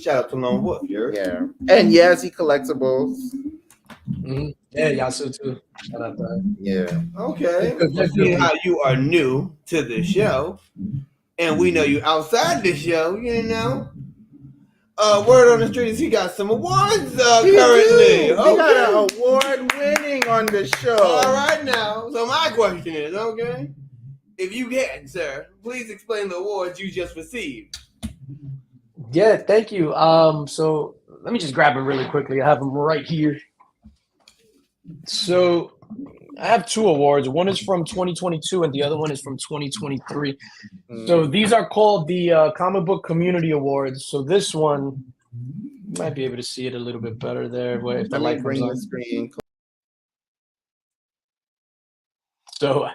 out to Lone Wolf. Yeah. And Yazzie Collectibles. Yeah, Yasu too. Shout out to him. Yeah. Okay. Seeing how you are new to the show, and we know you outside the show, you know. Word on the street is he got some awards currently. We got an award winning on the show. All right now. So my question is, okay, if you can, sir, please explain the awards you just received. Yeah, thank you. So let me just grab them really quickly. I have them right here. So I have 2 awards. One is from 2022 and the other one is from 2023. So these are called the Comic Book Community Awards. So this one, you might be able to see it a little bit better there. If the light comes on. The screen. So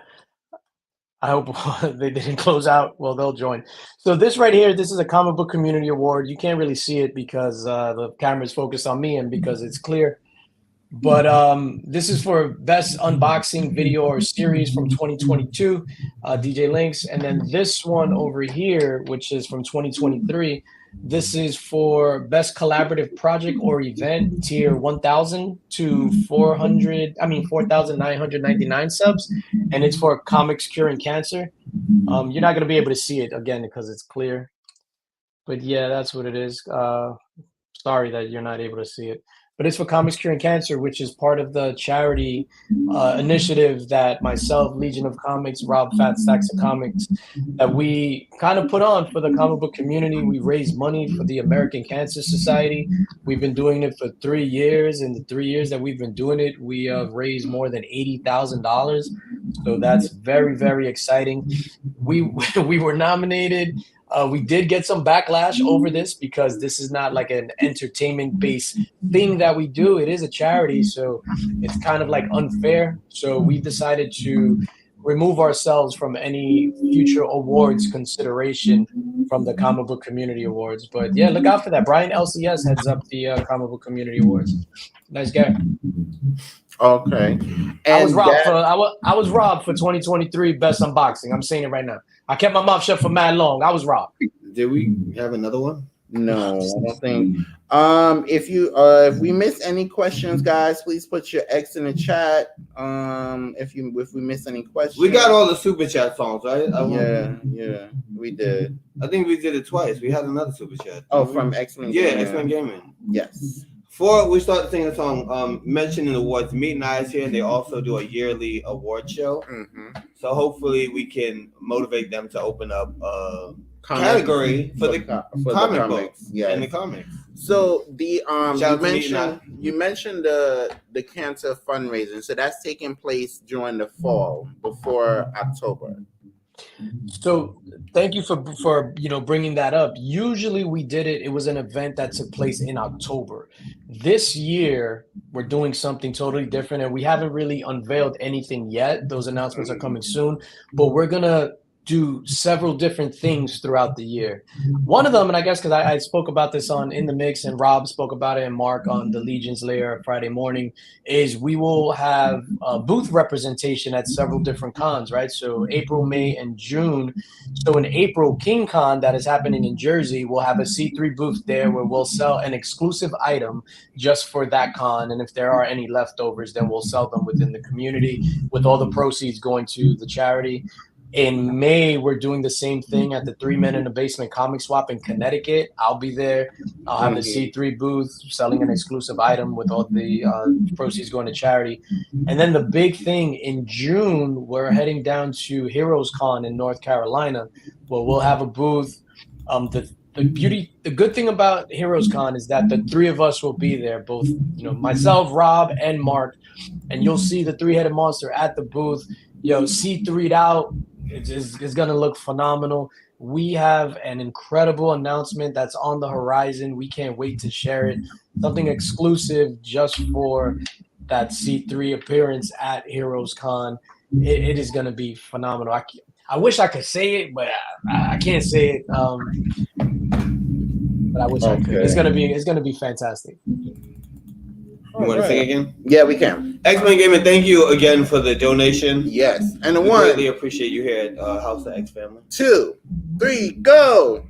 I hope they didn't close out. Well, they'll join. So this right here, this is a Comic Book Community Award. You can't really see it because the camera is focused on me and because it's clear. But this is for best unboxing video or series from 2022, DJLINX. And then this one over here, which is from 2023, this is for best collaborative project or event, tier 1,000 to 4,999 subs. And it's for Comics Curing Cancer. You're not going to be able to see it again because it's clear. But yeah, that's what it is. Sorry that you're not able to see it. but it's for Comics Curing Cancer, which is part of the charity initiative that myself, Legion of Comics, Rob Fat Stacks of Comics, that we kind of put on for the comic book community. We raise money for the American Cancer Society. We've been doing it for 3 years. In the 3 years that we've been doing it, we have raised more than $80,000. So that's very, very exciting. We were nominated. We did get some backlash over this because this is not like an entertainment-based thing that we do. It is a charity, so it's kind of like unfair. So we decided to remove ourselves from any future awards consideration from the Comic Book Community Awards. But yeah, look out for that. Brian LCS heads up the Comic Book Community Awards. Nice guy. Okay. And I was robbed for 2023 best unboxing. I'm saying it right now. I kept my mouth shut for mad long. I was robbed. Did we have another one? No, I don't think. If we miss any questions, guys, please put your X in the chat. If we miss any questions, we got all the super chat songs, right? Yeah, we did. I think we did it twice. We had another super chat. Oh, from X-Men. Yeah, X-Men Gaming. Yes. Before we start singing a song, mentioning awards, Meet and I is here, and they also do a yearly award show. Mm-hmm. So hopefully we can motivate them to open up a category for the comic books and the comics. So the you mentioned the cancer fundraising. So that's taking place during the fall, before October. So thank you for bringing that up. Usually we did it. It was an event that took place in October. This year we're doing something totally different, and we haven't really unveiled anything yet. Those announcements are coming soon, but we're gonna do several different things throughout the year. One of them, and I guess because I spoke about this in the mix, and Rob spoke about it, and Mark on the Legion's Lair Friday morning, is we will have booth representation at several different cons, right? So April, May, and June. So in April, King Con, that is happening in Jersey, we'll have a C3 booth there where we'll sell an exclusive item just for that con. And if there are any leftovers, then we'll sell them within the community with all the proceeds going to the charity. In May, we're doing the same thing at the 3 Men in the Basement comic swap in Connecticut. I'll be there. I'll have the C3 booth selling an exclusive item with all the proceeds going to charity. And then the big thing in June, we're heading down to Heroes Con in North Carolina, where we'll have a booth. The good thing about Heroes Con is that the three of us will be there, both myself, Rob, and Mark, and you'll see the three-headed monster at the booth. C3'd out. It's going to look phenomenal. We have an incredible announcement that's on the horizon. We can't wait to share it. Something exclusive just for that C3 appearance at Heroes Con. It is going to be phenomenal. I wish I could say it, but I can't say it. But I wish I could. It's going to be fantastic. You want to sing again? Yeah, we can. X-Men Gaming, thank you again for the donation. Yes. And we really appreciate you here at House of X Family. 2, 3, go.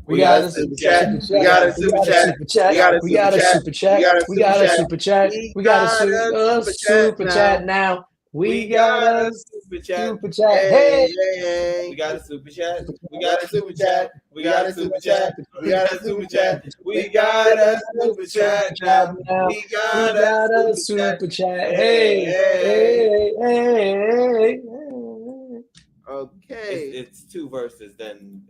We got a super chat. We got a super chat. We got a super chat. We got a super chat. We got a super chat now. We got a super chat. Hey, we got a super chat. We got a super chat. We got a super chat. We got a super chat. We got a super chat. We got a super chat. Hey. Okay. It's 2 verses. Then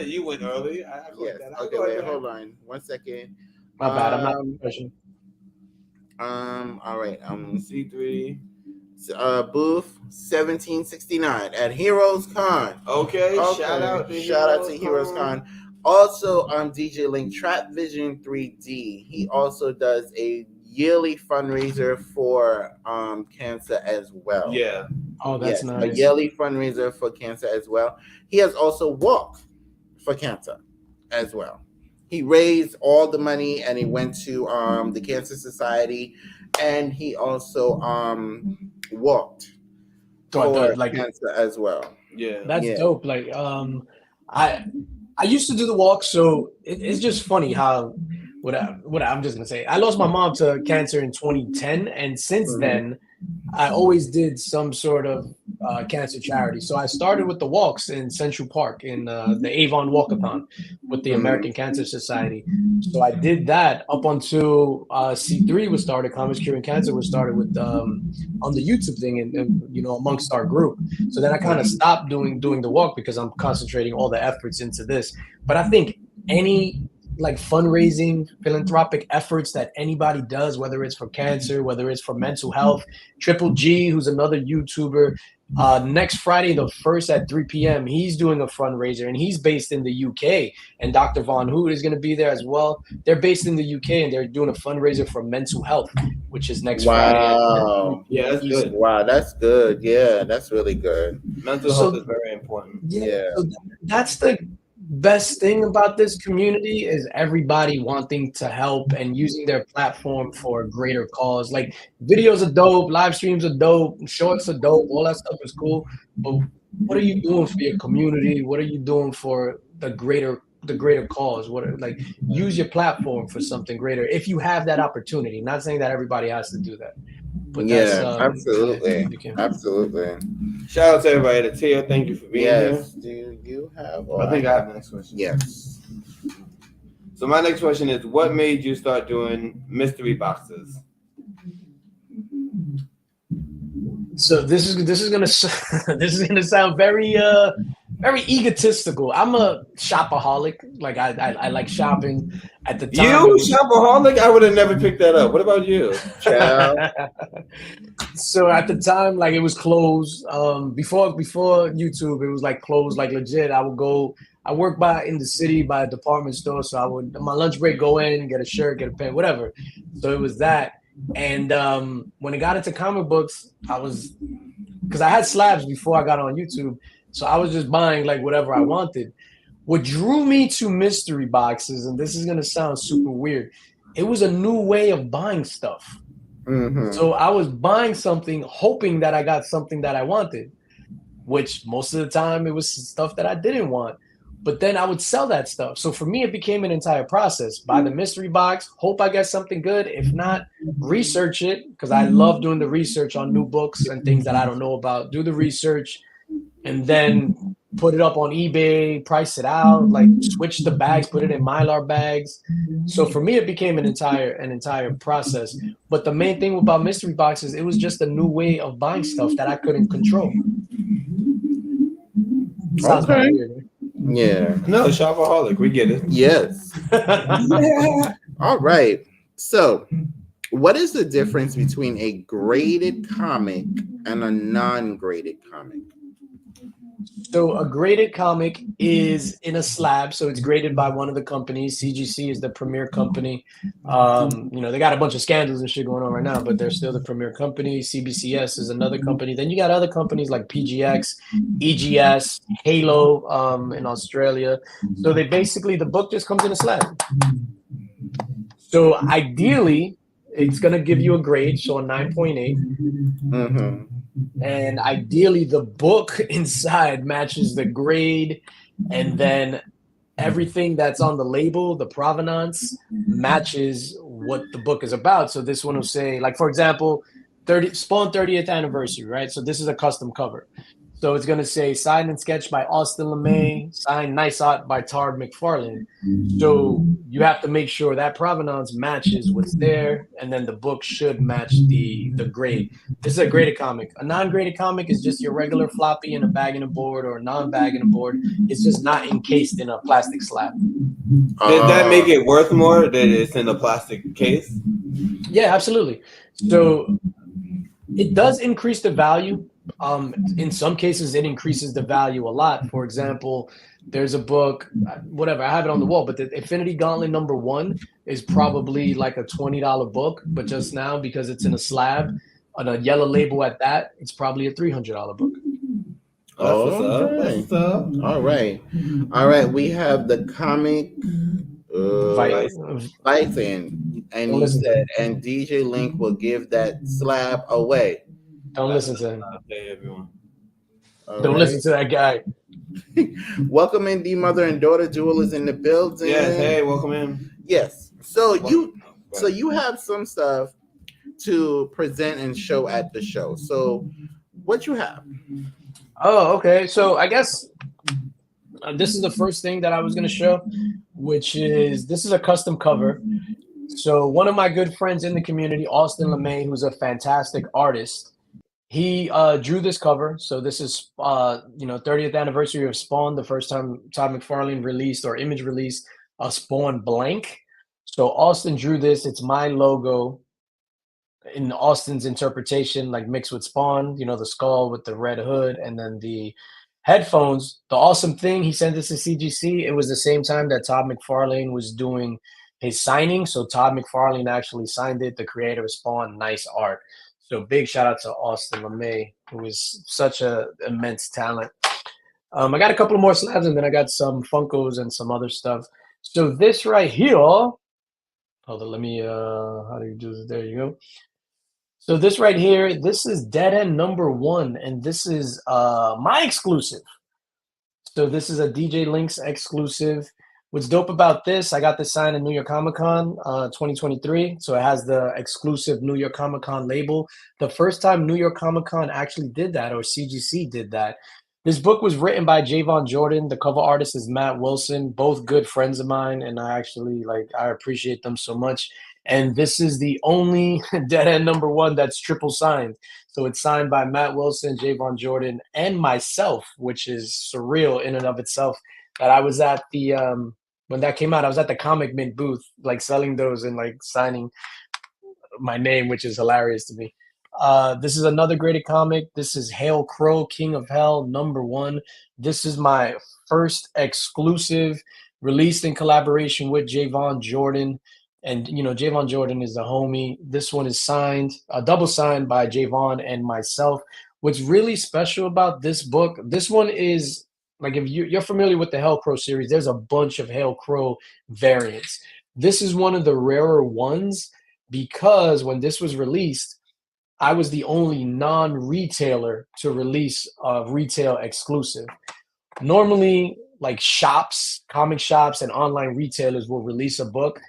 you went early. Yes. Okay. Wait. Hold on. 1 second. My bad. I'm not pushing. All right. C3. Booth 1769 at Heroes Con. Okay. Shout out to Heroes Con. Also, DJLINX Trap Vision 3D. He also does a yearly fundraiser for cancer as well. Yeah. Oh, that's nice. A yearly fundraiser for cancer as well. He has also Walk for Cancer as well. He raised all the money and he went to the Cancer Society, and he also walked for cancer as well. Yeah, that's dope. Like I used to do the walk, so it's just funny how what I'm just gonna say. I lost my mom to cancer in 2010, and since then I always did some sort of cancer charity. So I started with the walks in Central Park in the Avon Walkathon with the American Cancer Society. So I did that up until C3 was started. Comics Curing Cancer was started with on the YouTube thing and you know amongst our group. So then I kind of stopped doing the walk because I'm concentrating all the efforts into this. But I think any like fundraising, philanthropic efforts that anybody does, whether it's for cancer, whether it's for mental health. Triple G, who's another YouTuber, next Friday the 1st at 3 p.m. he's doing a fundraiser and he's based in the UK. And Dr. Von Hood is going to be there as well. They're based in the UK and they're doing a fundraiser for mental health, which is next Friday. Yeah, that's good. Wow, that's good. Yeah, that's really good. Mental health is very important. Yeah. So that's the best thing about this community is everybody wanting to help and using their platform for a greater cause. Like videos are dope, live streams are dope, shorts are dope, all that stuff is cool. But what are you doing for your community? What are you doing for the greater cause? Use your platform for something greater if you have that opportunity. Not saying that everybody has to do that. But absolutely. Shout out to everybody at the tier. Thank you for being here. Do you have? I think I have the next question. Yes. So my next question is, what made you start doing mystery boxes? So this is gonna sound very very egotistical. I'm a shopaholic. Like I like shopping. At the time, you shopaholic? I would have never picked that up. What about you, child? So at the time, like it was closed. Before YouTube, it was like closed, like legit. I work in the city by a department store, so I would on my lunch break go in, get a shirt, get a pen, whatever. So it was that. And when it got into comic books, because I had slabs before I got on YouTube, so I was just buying like whatever I wanted. What drew me to mystery boxes, and this is gonna sound super weird, it was a new way of buying stuff. So I was buying something hoping that I got something that I wanted, which most of the time it was stuff that I didn't want. But then I would sell that stuff. So for me, it became an entire process. Buy the mystery box, hope I get something good. If not, research it, because I love doing the research on new books and things that I don't know about. Do the research and then put it up on eBay, price it out, like switch the bags, put it in Mylar bags. So for me, it became an entire process. But the main thing about mystery boxes, it was just a new way of buying stuff that I couldn't control. Sounds kind of weird, right? Yeah. No, shopaholic. We get it. Yes. All right. So, what is the difference between a graded comic and a non-graded comic? So a graded comic is in a slab, so it's graded by one of the companies. CGC is the premier company. They got a bunch of scandals and shit going on right now, but they're still the premier company. CBCS is another company. Then you got other companies like PGX, EGS, Halo in Australia. So they basically, the book just comes in a slab. So ideally, it's going to give you a grade, so a 9.8. And ideally, the book inside matches the grade, and then everything that's on the label, the provenance, matches what the book is about. So this one will say, like, for example, Spawn 30th anniversary, right? So this is a custom cover. So it's going to say signed and sketched by Austin LeMay, signed nice art by Tard McFarlane. So you have to make sure that provenance matches what's there, and then the book should match the grade. This is a graded comic. A non-graded comic is just your regular floppy in a bag and a board, or a non-bag and a board. It's just not encased in a plastic slab. Does that make it worth more that it's in a plastic case? Yeah, absolutely. So it does increase the value. In some cases, it increases the value a lot. For example, there's a book, whatever, I have it on the wall, but the Infinity Gauntlet #1 is probably like a $20 book, but just now, because it's in a slab on a yellow label at that, it's probably a $300 book. That's what's up. All right. We have the comic Python, and he said, and DJLINX will give that slab away. Don't listen to him. Everyone. Don't listen to that guy. Welcome in, the mother and daughter jewel is in the building. Yes, hey, welcome in. Yes. So you have some stuff to present and show at the show. So, what you have? Oh, okay. So I guess this is the first thing that I was going to show, which is this is a custom cover. So one of my good friends in the community, Austin LeMay, who's a fantastic artist, he drew this cover. So this is 30th anniversary of Spawn, the first time Todd McFarlane released or Image released a Spawn blank. So Austin drew this. It's my logo in Austin's interpretation, like mixed with Spawn, the skull with the red hood, and then the headphones. The awesome thing, he sent this to CGC. It was the same time that Todd McFarlane was doing his signing. So Todd McFarlane actually signed it, the creator of Spawn. Nice art. So big shout out to Austin LeMay, who is such a immense talent. I got a couple of more slabs, and then I got some Funkos and some other stuff. So this right here, hold on, let me, how do you do this? There you go. So this right here, this is Dead End #1, and this is my exclusive. So this is a DJLINX exclusive. What's dope about this, I got this signed in New York Comic Con 2023. So it has the exclusive New York Comic Con label. The first time New York Comic Con actually did that, or CGC did that. This book was written by Javon Jordan. The cover artist is Matt Wilson, both good friends of mine, and I appreciate them so much. And this is the only Dead End #1 that's triple signed. So it's signed by Matt Wilson, Javon Jordan, and myself, which is surreal in and of itself. That I was at the when that came out, I was at the Comic Mint booth, like selling those and like signing my name, which is hilarious to me. This is another graded comic. This is Hail Crow, King of Hell #1. This is my first exclusive, released in collaboration with Javon Jordan. And, Javon Jordan is the homie. This one is signed, double signed by Javon and myself. What's really special about this book, this one is, like, if you're familiar with the Hail Crow series, there's a bunch of Hail Crow variants. This is one of the rarer ones because when this was released, I was the only non-retailer to release a retail exclusive. Normally, like shops, comic shops, and online retailers will release a book.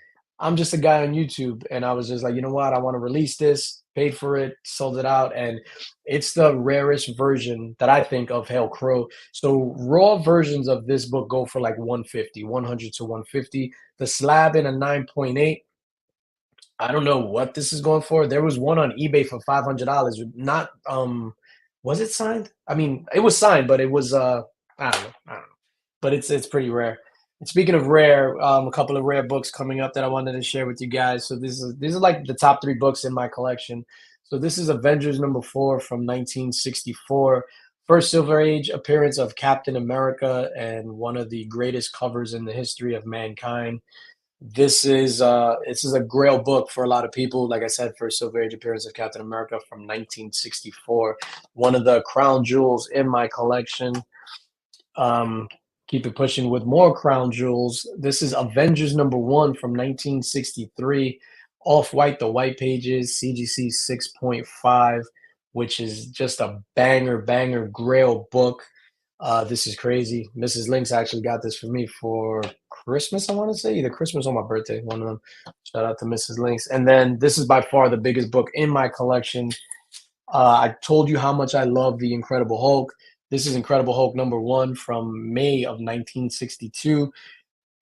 I'm just a guy on YouTube, and I was just like, you know what? I want to release this, paid for it, sold it out, and it's the rarest version that I think of Hail Crow. So raw versions of this book go for like 150, 100 to 150. The slab in a 9.8, I don't know what this is going for. There was one on eBay for $500. Not was it signed? I mean, it was signed, but it was I don't know. But it's pretty rare. And speaking of rare, a couple of rare books coming up that I wanted to share with you guys. So these are like the top 3 books in my collection. So this is Avengers #4 from 1964. First Silver Age appearance of Captain America and one of the greatest covers in the history of mankind. This is a grail book for a lot of people. Like I said, First Silver Age appearance of Captain America from 1964. One of the crown jewels in my collection. Keep it pushing with more crown jewels. This is Avengers #1 from 1963. Off-white, the white pages, CGC 6.5, which is just a banger grail book. This is crazy. Mrs. Linx actually got this for me for Christmas, I want to say. Either Christmas or my birthday, one of them. Shout out to Mrs. Linx. And then this is by far the biggest book in my collection. I told you how much I love the Incredible Hulk. This is Incredible Hulk #1 from May of 1962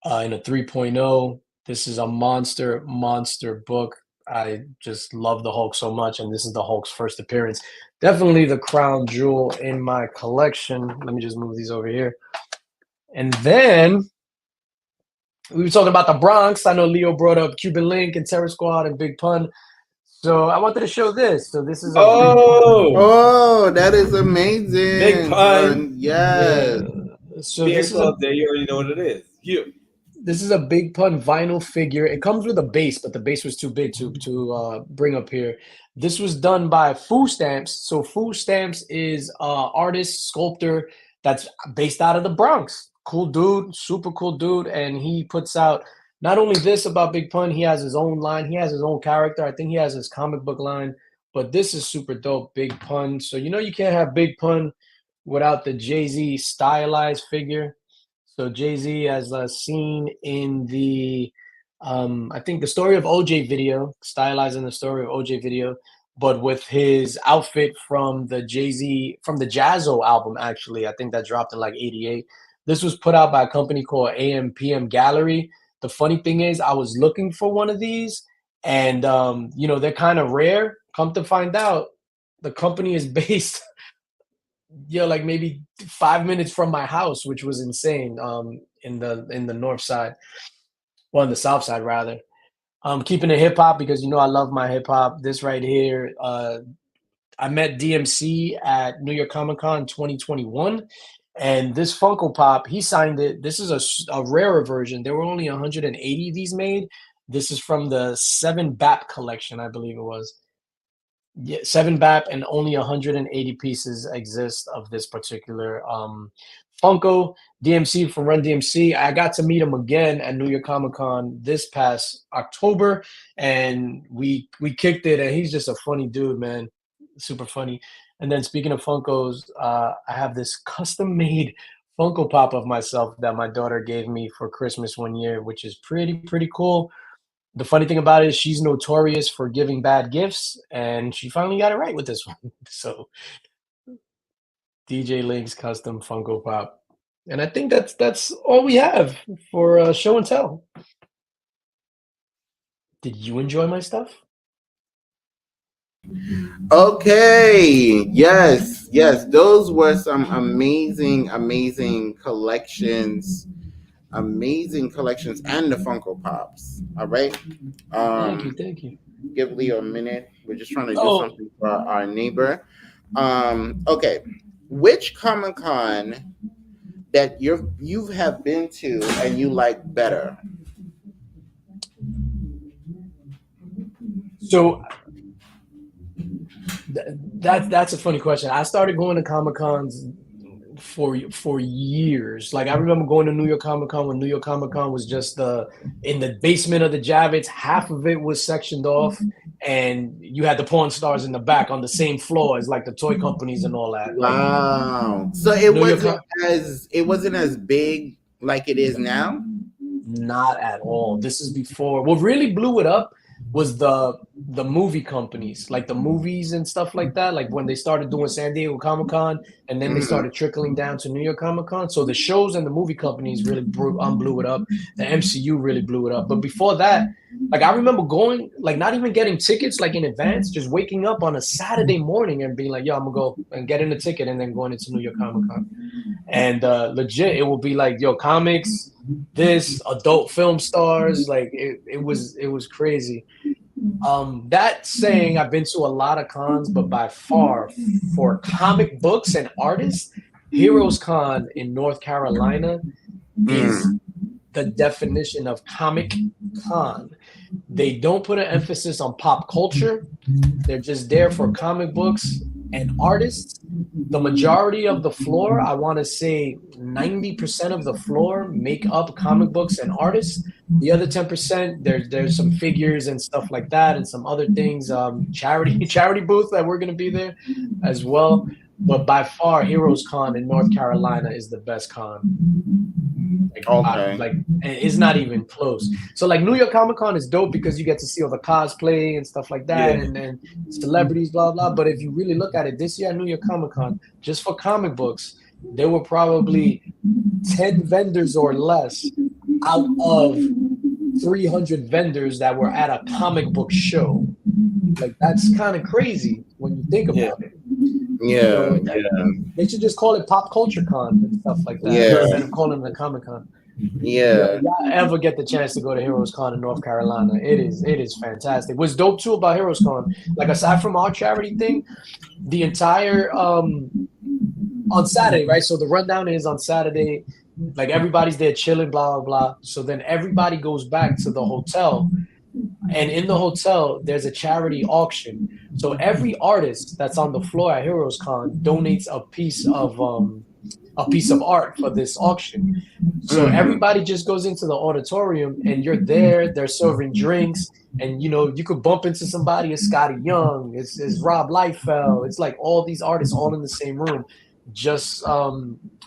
in a 3.0. This is a monster book. I just love the Hulk so much, and this is the Hulk's first appearance. Definitely the crown jewel in my collection. Let me just move these over here. And then we were talking about the Bronx. I know Leo brought up Cuban Link and Terror Squad and Big Pun. So I wanted to show this. So this is that is amazing. Big Pun. Yes. Yeah. So this is there. You already know what it is. This is a Big Pun vinyl figure. It comes with a base, but the base was too big to bring up here. This was done by Foo Stamps. So Foo Stamps is an artist, sculptor that's based out of the Bronx. Cool dude, super cool dude. And he puts out not only this about Big Pun, he has his own line. He has his own character. I think he has his comic book line. But this is super dope, Big Pun. So you can't have Big Pun without the Jay-Z stylized figure. So Jay-Z, as seen in the I think the story of OJ video, stylizing the story of OJ video, but with his outfit from the Jay-Z, from the Jazzo album, actually. I think that dropped in like 88. This was put out by a company called AMPM Gallery. The funny thing is, I was looking for one of these, and you know, they're kind of rare. Come to find out, the company is based, yeah, like maybe 5 minutes from my house, which was insane. In the north side, well, in the south side rather. Keeping it hip hop because you know I love my hip hop. This right here, I met DMC at New York Comic Con 2021, and this Funko Pop, he signed it. This is a rarer version. There were only 180 of these made. This is from the 7 BAP collection, I believe it was. Yeah, 7 BAP, and only 180 pieces exist of this particular Funko. DMC from Run DMC. I got to meet him again at New York Comic Con this past October, and we kicked it. And he's just a funny dude, man, super funny. And then speaking of Funkos, I have this custom made Funko Pop of myself that my daughter gave me for Christmas one year, which is pretty cool. The funny thing about it is she's notorious for giving bad gifts, and she finally got it right with this one. So DJLINX custom Funko Pop. And I think that's all we have for show and tell. Did you enjoy my stuff? Okay, yes, those were some amazing collections. Amazing collections, and the Funko Pops. All right. Thank you. Give Leo a minute. We're just trying to do something for our neighbor. Okay. Which Comic Con that you have been to and you like better? So that's a funny question. I started going to Comic Cons for years. Like I remember going to New York Comic Con when New York Comic Con was just in the basement of the Javits. Half of it was sectioned off, and you had the porn stars in the back on the same floor as like the toy companies and all that. Wow! So it wasn't as big like it is now. Not at all. This is before. What really blew it up was the movie companies, like the movies and stuff like that. Like when they started doing San Diego Comic Con, and then they started trickling down to New York Comic Con. So the shows and the movie companies really blew it up. The MCU really blew it up. But before that, like I remember going, like not even getting tickets like in advance, just waking up on a Saturday morning and being like, yo, I'm gonna go and getting a ticket and then going into New York Comic Con. And legit, it will be like, yo, comics, this, adult film stars, like it was crazy. That saying, I've been to a lot of cons, but by far for comic books and artists, Heroes Con in North Carolina is the definition of comic con. They don't put an emphasis on pop culture. They're just there for comic books and artists. The majority of the floor, I want to say 90% of the floor, make up comic books and artists. The other 10%, there's some figures and stuff like that, and some other things. Charity booth that we're gonna be there as well. But by far, Heroes Con in North Carolina is the best con. Like it's not even close. So like New York Comic Con is dope because you get to see all the cosplay and stuff like that, and celebrities, blah blah. But if you really look at it, this year at New York Comic Con, just for comic books, there were probably 10 vendors or less out of 300 vendors that were at a comic book show. Like that's kind of crazy when you think about it. Yeah, They should just call it Pop Culture Con and stuff like that. Instead of calling it a Comic Con. Yeah. If y'all ever get the chance to go to Heroes Con in North Carolina, it is fantastic. What's dope too about Heroes Con, like aside from our charity thing, the entire on Saturday, right? So the rundown is on Saturday, like everybody's there chilling, blah blah blah. So then everybody goes back to the hotel. And in the hotel, there's a charity auction. So every artist that's on the floor at Heroes Con donates a piece of art for this auction. So everybody just goes into the auditorium, and you're there. They're serving drinks, and you know you could bump into somebody. It's Scotty Young. It's Rob Liefeld. It's like all these artists all in the same room. just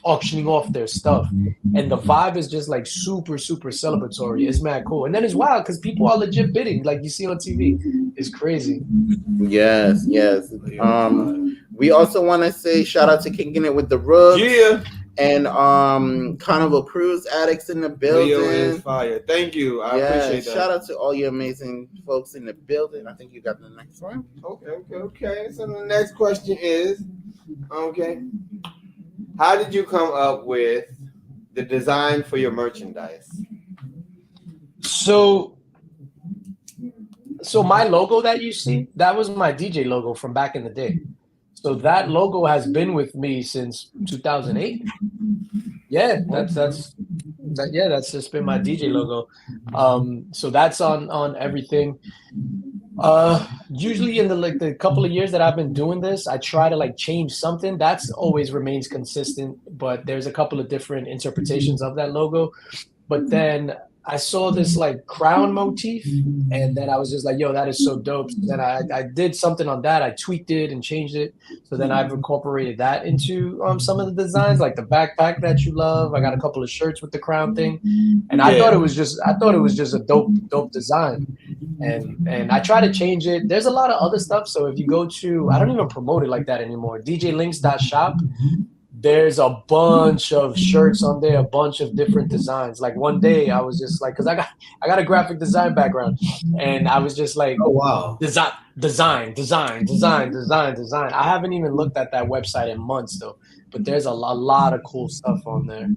auctioning off their stuff, and the vibe is just like super celebratory. It's mad cool, and then it's wild because people are legit bidding, like you see on TV. It's crazy. Yes. We also want to say shout out to Kicking It with the Rooks. Yeah. And Carnival Cruise Addicts in the building. Video is fire. Thank you. I appreciate that. Shout out to all you amazing folks in the building. I think you got the next one. Okay. So the next question is, how did you come up with the design for your merchandise? So my logo that you see, that was my DJ logo from back in the day. So that logo has been with me since 2008. Yeah, that's just been my DJ logo. So that's on everything. Usually in the couple of years that I've been doing this, I try to like change something. That's always remains consistent, but there's a couple of different interpretations of that logo. But then I saw this like crown motif, and then I was just like, yo, that is so dope. So then I did something on that. I tweaked it and changed it. So then I've incorporated that into some of the designs, like the backpack that you love. I got a couple of shirts with the crown thing, and I thought it was just a dope design. And I try to change it. There's a lot of other stuff. So if you go to, I don't even promote it like that anymore, DJLINX.shop. There's a bunch of shirts on there, a bunch of different designs. Like one day I was just like, because I got a graphic design background, and I was just like, oh wow, design. I haven't even looked at that website in months though, but there's a lot of cool stuff on there.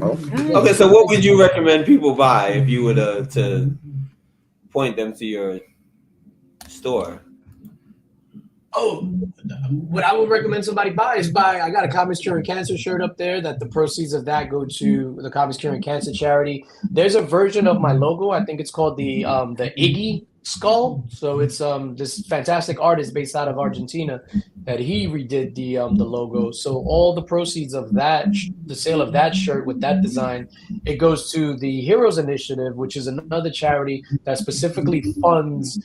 Okay, so what would you recommend people buy if you were to point them to your store? Oh, what I would recommend somebody buy is I got a Comics Curing Cancer shirt up there that the proceeds of that go to the Comics Curing Cancer charity. There's a version of my logo. I think it's called the Iggy skull. So it's this fantastic artist based out of Argentina that he redid the logo. So all the proceeds of that, the sale of that shirt with that design, it goes to the Heroes Initiative, which is another charity that specifically funds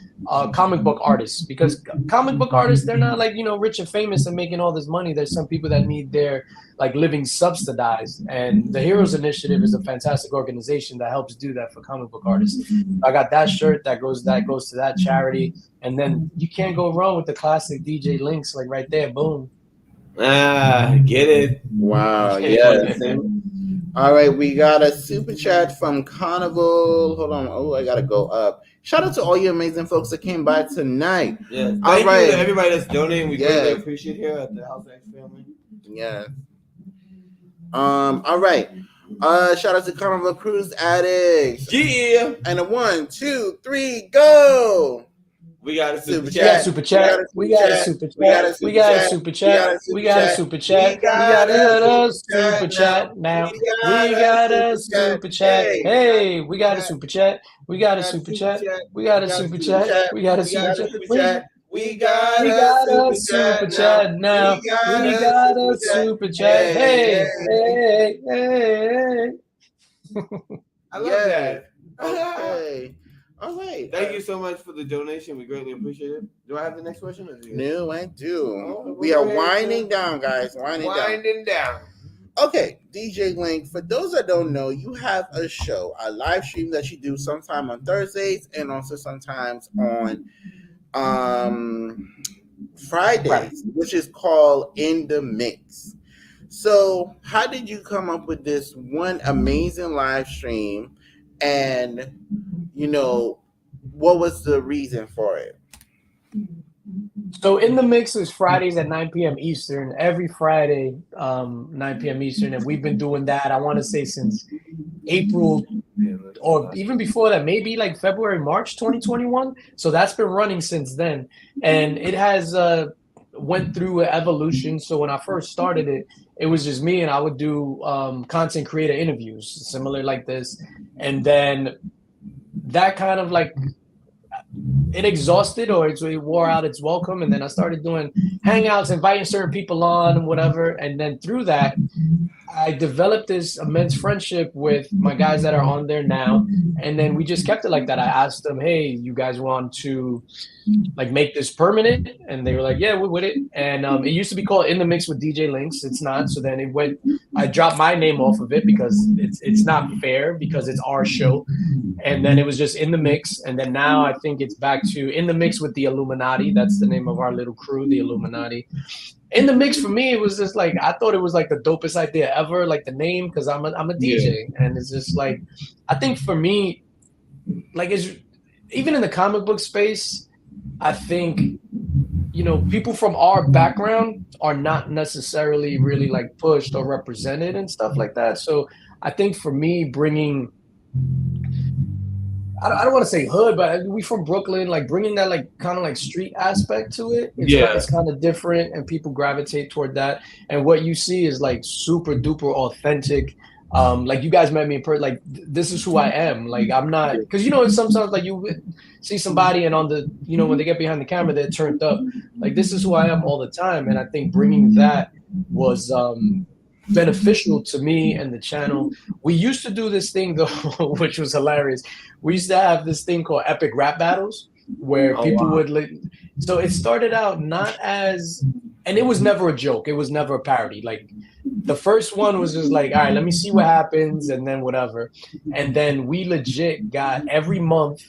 comic book artists, because comic book artists, they're not like, rich and famous and making all this money. There's some people that need their like living subsidized, and the Heroes Initiative is a fantastic organization that helps do that for comic book artists. I got that shirt that goes to that charity, and then you can't go wrong with the classic DJLINX, like right there, boom. Get it? Wow, yes. All right, we got a super chat from Carnival. Hold on, I gotta go up. Shout out to all you amazing folks that came by tonight. Yeah, thank you to everybody that's donating. We greatly appreciate here at the House X family. Yeah. All right. Shout out to Carnival Cruise Addicts. Yeah. And a 1, 2, 3, go. We got a super chat. We got a super chat. We got a super chat. We got a super chat. We got a super chat. We got a super chat now. We got a super chat. Hey, we got a super chat. We got a super chat. We got a super chat. We got a super chat. We got a super chat now. We got a super chat. Hey. I love that. Okay. All right. Thank you so much for the donation. We greatly appreciate it. Do I have the next question? No, I do. We are winding down, guys. Winding down. Okay, DJLINX. For those that don't know, you have a show, a live stream that you do sometime on Thursdays and also sometimes on Fridays, which is called In the Mix. So how did you come up with this one amazing live stream, and what was the reason for it? So In the Mix is Fridays at 9 p.m. Eastern, every Friday, 9 p.m. Eastern, and we've been doing that, I want to say, since April, or even before that, maybe like February, March 2021. So that's been running since then, and it has went through an evolution. So when I first started it, it was just me, and I would do content creator interviews similar like this, and then that kind of like it exhausted, or it wore out its welcome, and then I started doing hangouts, inviting certain people on and whatever, and then through that I developed this immense friendship with my guys that are on there now, and then we just kept it like that. I asked them, "Hey, you guys want to like make this permanent?" And they were like, "Yeah, we're with it." And it used to be called In the Mix with DJLINX. It's not. So then it went. I dropped my name off of it because it's not fair because it's our show. And then it was just In the Mix, and then now I think it's back to In the Mix with the Illuminati. That's the name of our little crew, the Illuminati. In the Mix for me, it was just like I thought it was like the dopest idea ever, like the name, because I'm a DJ, and it's just like I think for me, like it's even in the comic book space, I think people from our background are not necessarily really like pushed or represented and stuff like that. So I think for me, bringing I don't want to say hood, but we from Brooklyn, like bringing that like kind of like street aspect to it. It's kind of different, and people gravitate toward that. And what you see is like super duper authentic. Like you guys met me in person. Like this is who I am. Like I'm not because sometimes like you see somebody and on the when they get behind the camera they're turned up. Like this is who I am all the time, and I think bringing that was beneficial to me and the channel. We used to do this thing though, which was hilarious. We used to have this thing called epic rap battles where people would so it started out not as, and it was never a joke, it was never a parody. Like the first one was just like, all right, let me see what happens and then whatever. And then we legit got every month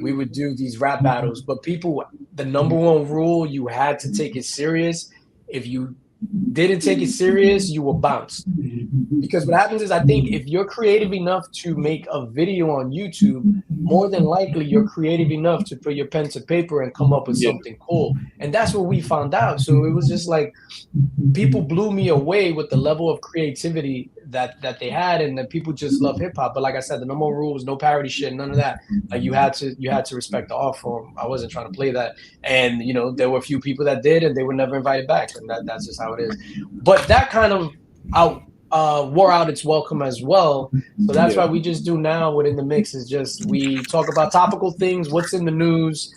we would do these rap battles, but people, the number one rule, you had to take it serious. If you didn't take it serious, you will bounce. Because what happens is, I think if you're creative enough to make a video on YouTube, more than likely you're creative enough to put your pen to paper and come up with something cool. And that's what we found out. So it was just like people blew me away with the level of creativity that they had, and then people just love hip hop. But like I said, the number one rule was no parody shit, none of that. Like you had to respect the art form. I wasn't trying to play that, and there were a few people that did, and they were never invited back, and that's just how it is. But that kind of wore out its welcome as well. So that's why we just do now within the mix is just we talk about topical things, what's in the news,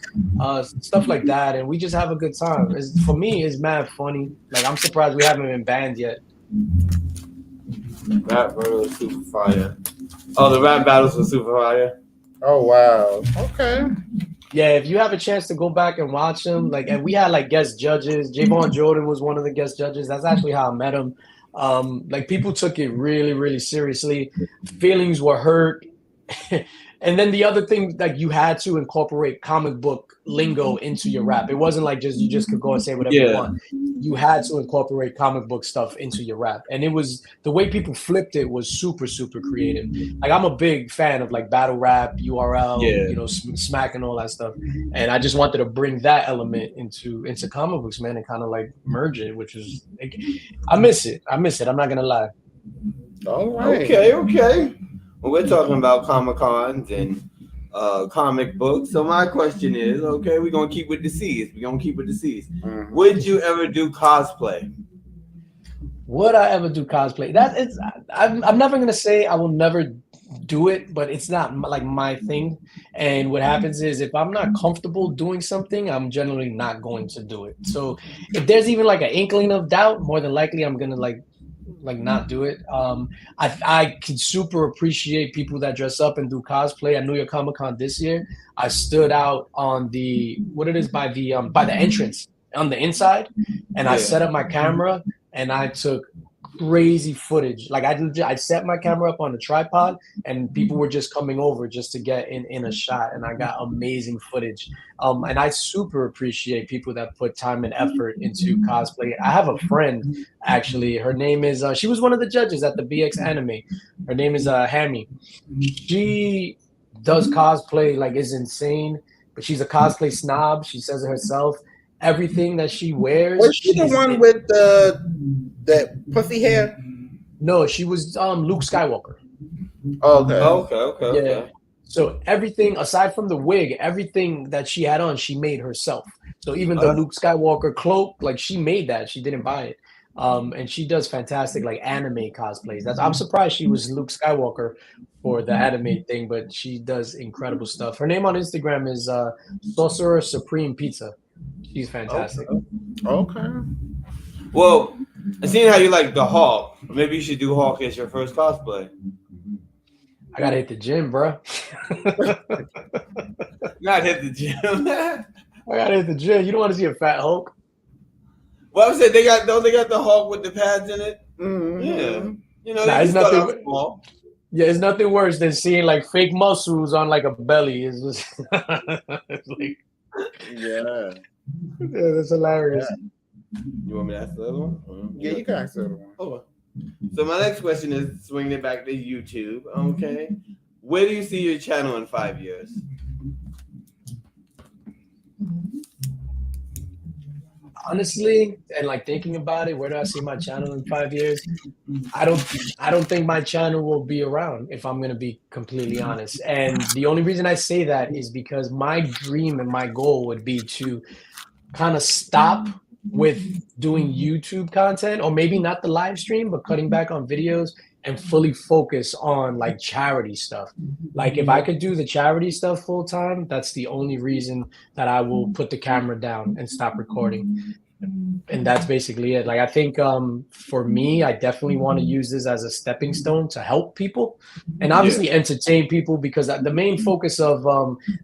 stuff like that, and we just have a good time. For me, it's mad funny. Like I'm surprised we haven't been banned yet. Rap battles was super fire. Oh, the rap battles were super fire. Oh wow. Okay. Yeah, if you have a chance to go back and watch them, like, and we had like guest judges. Javon Jordan was one of the guest judges. That's actually how I met him. Like people took it really, really seriously. Feelings were hurt. And then the other thing, like you had to incorporate comic book lingo into your rap. It wasn't like you just could go and say whatever you want. You had to incorporate comic book stuff into your rap. And it was the way people flipped it was super, super creative. Like I'm a big fan of like battle rap, URL, smack and all that stuff. And I just wanted to bring that element into comic books, man, and kind of like merge it, which is like, I miss it. I'm not gonna lie. All right. Okay. Well, we're talking about Comic-Cons and comic books. So my question is, okay, we're going to keep with the C's. Mm-hmm. Would you ever do cosplay? Would I ever do cosplay? I'm never going to say I will never do it, but it's not like my thing. And what happens is if I'm not comfortable doing something, I'm generally not going to do it. So if there's even like an inkling of doubt, more than likely I'm going to like not do it. I can super appreciate people that dress up and do cosplay. At New York Comic Con this year, I stood out on by the entrance on the inside, and I set up my camera and I took crazy footage. Like I set my camera up on a tripod, and people were just coming over just to get in a shot, and I got amazing footage. And I super appreciate people that put time and effort into cosplay. I have a friend, actually. Her name is she was one of the judges at the BX Anime. Her name is Hammy. She does cosplay like is insane, but she's a cosplay snob. She says it herself. Everything that she wears. Was she the one with the puffy hair? No, she was Luke Skywalker. Okay. Yeah. So everything aside from the wig, everything that she had on, she made herself. So even the Luke Skywalker cloak, like she made that. She didn't buy it. And she does fantastic like anime cosplays. I'm surprised she was Luke Skywalker for the anime thing, but she does incredible stuff. Her name on Instagram is Sorcerer Supreme Pizza. She's fantastic. Okay. Well, And seeing how you like the Hulk, maybe you should do Hulk as your first cosplay. I gotta hit the gym, bro. Not hit the gym. I gotta hit the gym. You don't want to see a fat Hulk. Well, I'm saying they got the Hulk with the pads in it. Mm-hmm. Yeah, you know, Nah, you it's start nothing. out small. Yeah, it's nothing worse than seeing like fake muscles on like a belly. It's just it's like, Yeah. yeah, that's hilarious. You want me to ask the other one? Yeah, you can answer the one. Oh. So my next question is swinging it back to YouTube. Okay, where do you see your channel in 5 years? Honestly, and like thinking about it, where do I see my channel in 5 years? I don't think my channel will be around, if I'm gonna be completely honest. And the only reason I say that is because my dream and my goal would be to kind of stop with doing YouTube content, or maybe not the live stream, but cutting back on videos and fully focus on like charity stuff. Like if I could do the charity stuff full time, that's the only reason that I will put the camera down and stop recording. And that's basically it. Like I think for me, I definitely want to use this as a stepping stone to help people and obviously entertain people, because the main focus of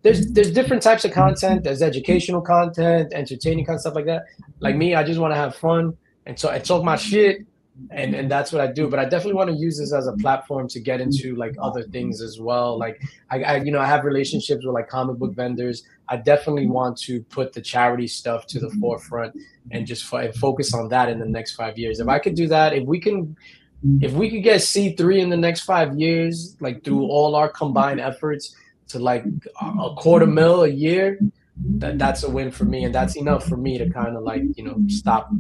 there's different types of content. There's educational content, entertaining content, stuff like that. Like me, I just want to have fun and so I talk my shit, and that's what I do. But I definitely want to use this as a platform to get into like other things as well. Like I you know, I have relationships with like comic book vendors. I definitely want to put the charity stuff to the forefront and just focus on that in the next 5 years. If I could do that, if we could get C3 in the next 5 years, like through all our combined efforts to like $250,000 a year, that's a win for me, and that's enough for me to kind of like, you know, stop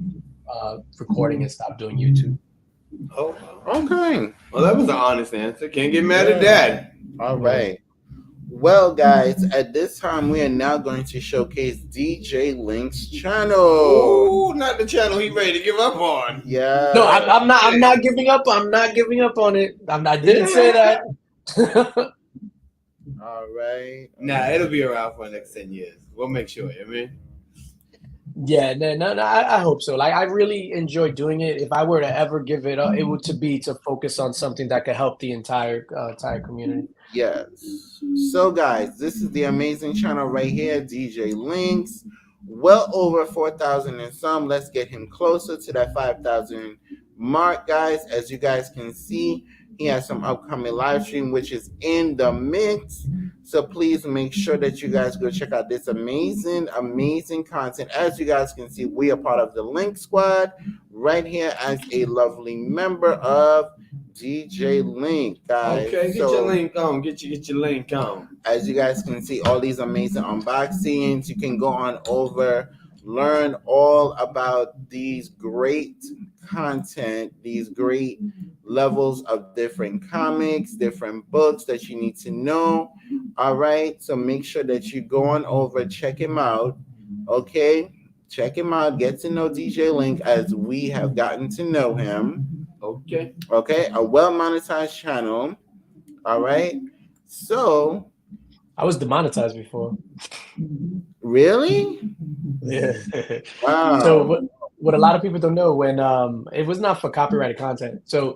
recording and stop doing YouTube. Oh, Okay. well, that was an honest answer. Can't get mad at that. All right. Well, guys, at this time, we are now going to showcase DJLINX channel. Oh, not the channel he ready to give up on. Yeah. No, I'm not giving up. I'm not giving up on it. I didn't say that. All right. Nah, it'll be around for the next 10 years. We'll make sure, I mean. Yeah, no, I hope so. Like I really enjoy doing it. If I were to ever give it up, it would be to focus on something that could help the entire community. Yes. So, guys, this is the amazing channel right here, DJLINX. Well over 4,000 and some. Let's get him closer to that 5,000 mark, guys. As you guys can see, he has some upcoming live stream, which is in the mix. So please make sure that you guys go check out this amazing content. As you guys can see, we are part of the Linx squad right here as a lovely member of DJLINX, guys. Okay, get your link on. Get your link on. As you guys can see, all these amazing unboxings. You can go on over, learn all about these great content, these great levels of different comics, different books that you need to know. All right, so make sure that you go on over, check him out. Okay, check him out, get to know DJLINX as we have gotten to know him. Okay, a well monetized channel. All right, so I was demonetized before. Really? Yeah. Wow. So what a lot of people don't know, when it was not for copyrighted content. So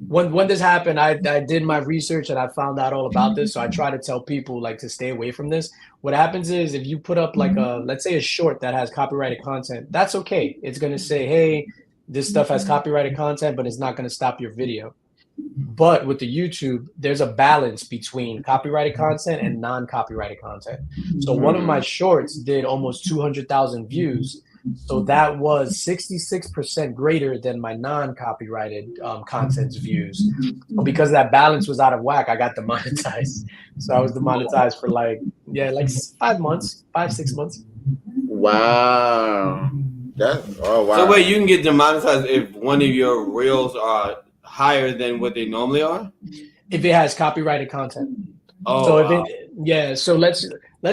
when this happened, I did my research and I found out all about this. So I try to tell people like to stay away from this. What happens is if you put up like let's say a short that has copyrighted content, that's okay. It's gonna say, hey, this stuff has copyrighted content, but it's not gonna stop your video. But with the YouTube, there's a balance between copyrighted content and non-copyrighted content. So one of my shorts did almost 200,000 views. So that was 66% greater than my non-copyrighted content's views. But because that balance was out of whack, I got demonetized. So I was demonetized for like 5 months, 5-6 months. Wow. Wow. So wait, you can get demonetized if one of your reels are higher than what they normally are? If it has copyrighted content. Oh, so wow. So let's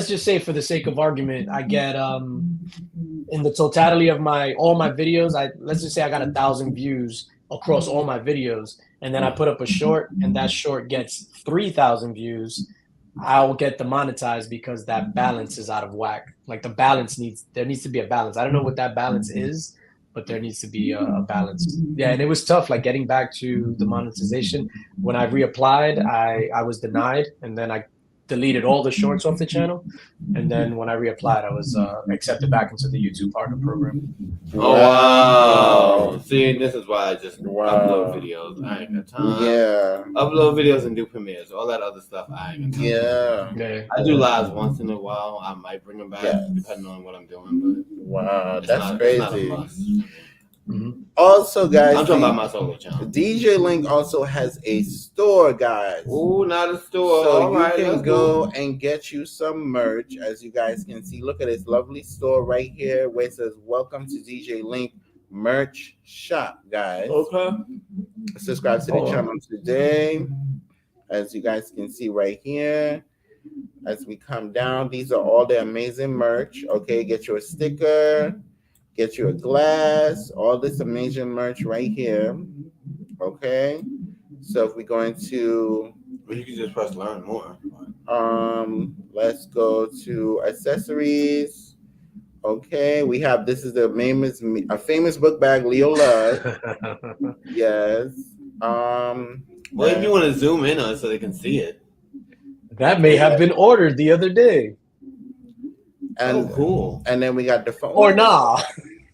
just say, for the sake of argument, I get in the totality of all my videos, let's just say I got 1,000 views across all my videos, and then I put up a short and that short gets 3,000 views, I'll get demonetized because that balance is out of whack. Like there needs to be a balance. I don't know what that balance is, but there needs to be a balance. Yeah, and it was tough, like getting back to the monetization. When I reapplied, I was denied, and then I deleted all the shorts off the channel. And then when I reapplied, I was accepted back into the YouTube partner program. Oh, wow. See, this is why I just upload videos. I ain't got time. Yeah. Upload videos and do premieres. All that other stuff, I ain't got time. Yeah. I do lives once in a while. I might bring them back depending on what I'm doing. But wow, that's crazy. Mm-hmm. Also, guys, I'm talking about my solo channel. DJLINX also has a store, guys. Ooh, not a store. So all you right, can go and get you some merch, as you guys can see. Look at this lovely store right here where it says "Welcome to DJLINX Merch Shop," guys. Okay. Subscribe to the channel today, as you guys can see right here. As we come down, these are all the amazing merch. Okay, get you a sticker. Get you a glass, all this amazing merch right here. Okay. So if we go into you can just press learn more. Let's go to accessories. Okay, we have this is a famous book bag Leo loves. Yes. Well, if you want to zoom in on it so they can see it. That may have been ordered the other day. And cool. And then we got the phone. Or nah.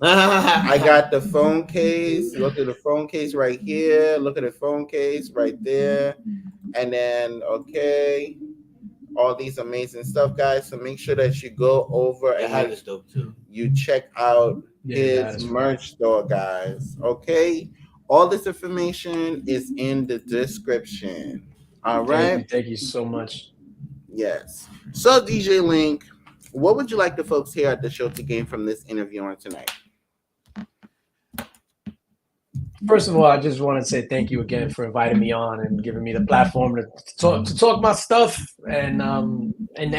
I got the phone case. Look at the phone case right here. Look at the phone case right there. And then, okay, all these amazing stuff, guys. So make sure that you go over and you check out his merch store, guys. Okay. All this information is in the description. All right. Thank you so much. Yes. So, DJLINX, what would you like the folks here at the show to gain from this interview on tonight? First of all, I just want to say thank you again for inviting me on and giving me the platform to talk my stuff and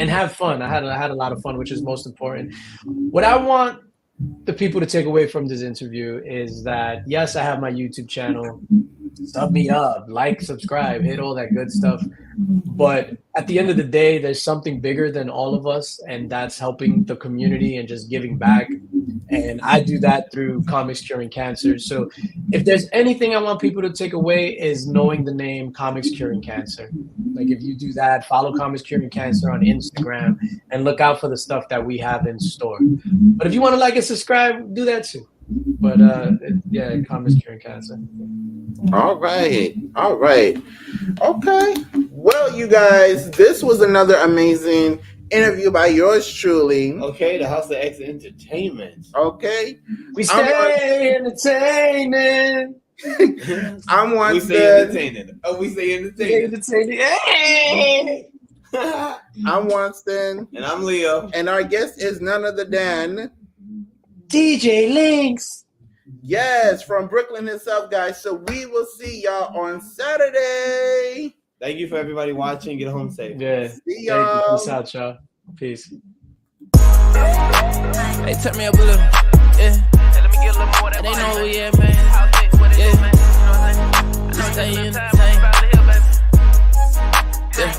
have fun. I had a lot of fun, which is most important. What I want the people to take away from this interview is that, yes, I have my YouTube channel. Sub me up, like, subscribe, hit all that good stuff. But at the end of the day, there's something bigger than all of us, and that's helping the community and just giving back. And I do that through Comics Curing Cancer. So if there's anything I want people to take away is knowing the name Comics Curing Cancer. Like if you do that, follow Comics Curing Cancer on Instagram and look out for the stuff that we have in store. But if you want to like and subscribe, do that too. But yeah, Comics Curing Cancer. All right. Okay. Well, you guys, this was another amazing interview by yours truly. Okay, the House of X Entertainment. Okay. We stay entertaining. I'm one. We say entertaining. Oh, we say entertaining. Hey! I'm Winston. And I'm Leo. And our guest is none other than DJLINX. Yes, from Brooklyn himself, guys. So we will see y'all on Saturday. Thank you for everybody watching. Get home safe. Yeah. See y'all. Peace out, y'all. Peace. Hey, turn me up a little. Yeah. Let me get a little more. They know who we at, man. Yeah. I know stay entertained. Yeah.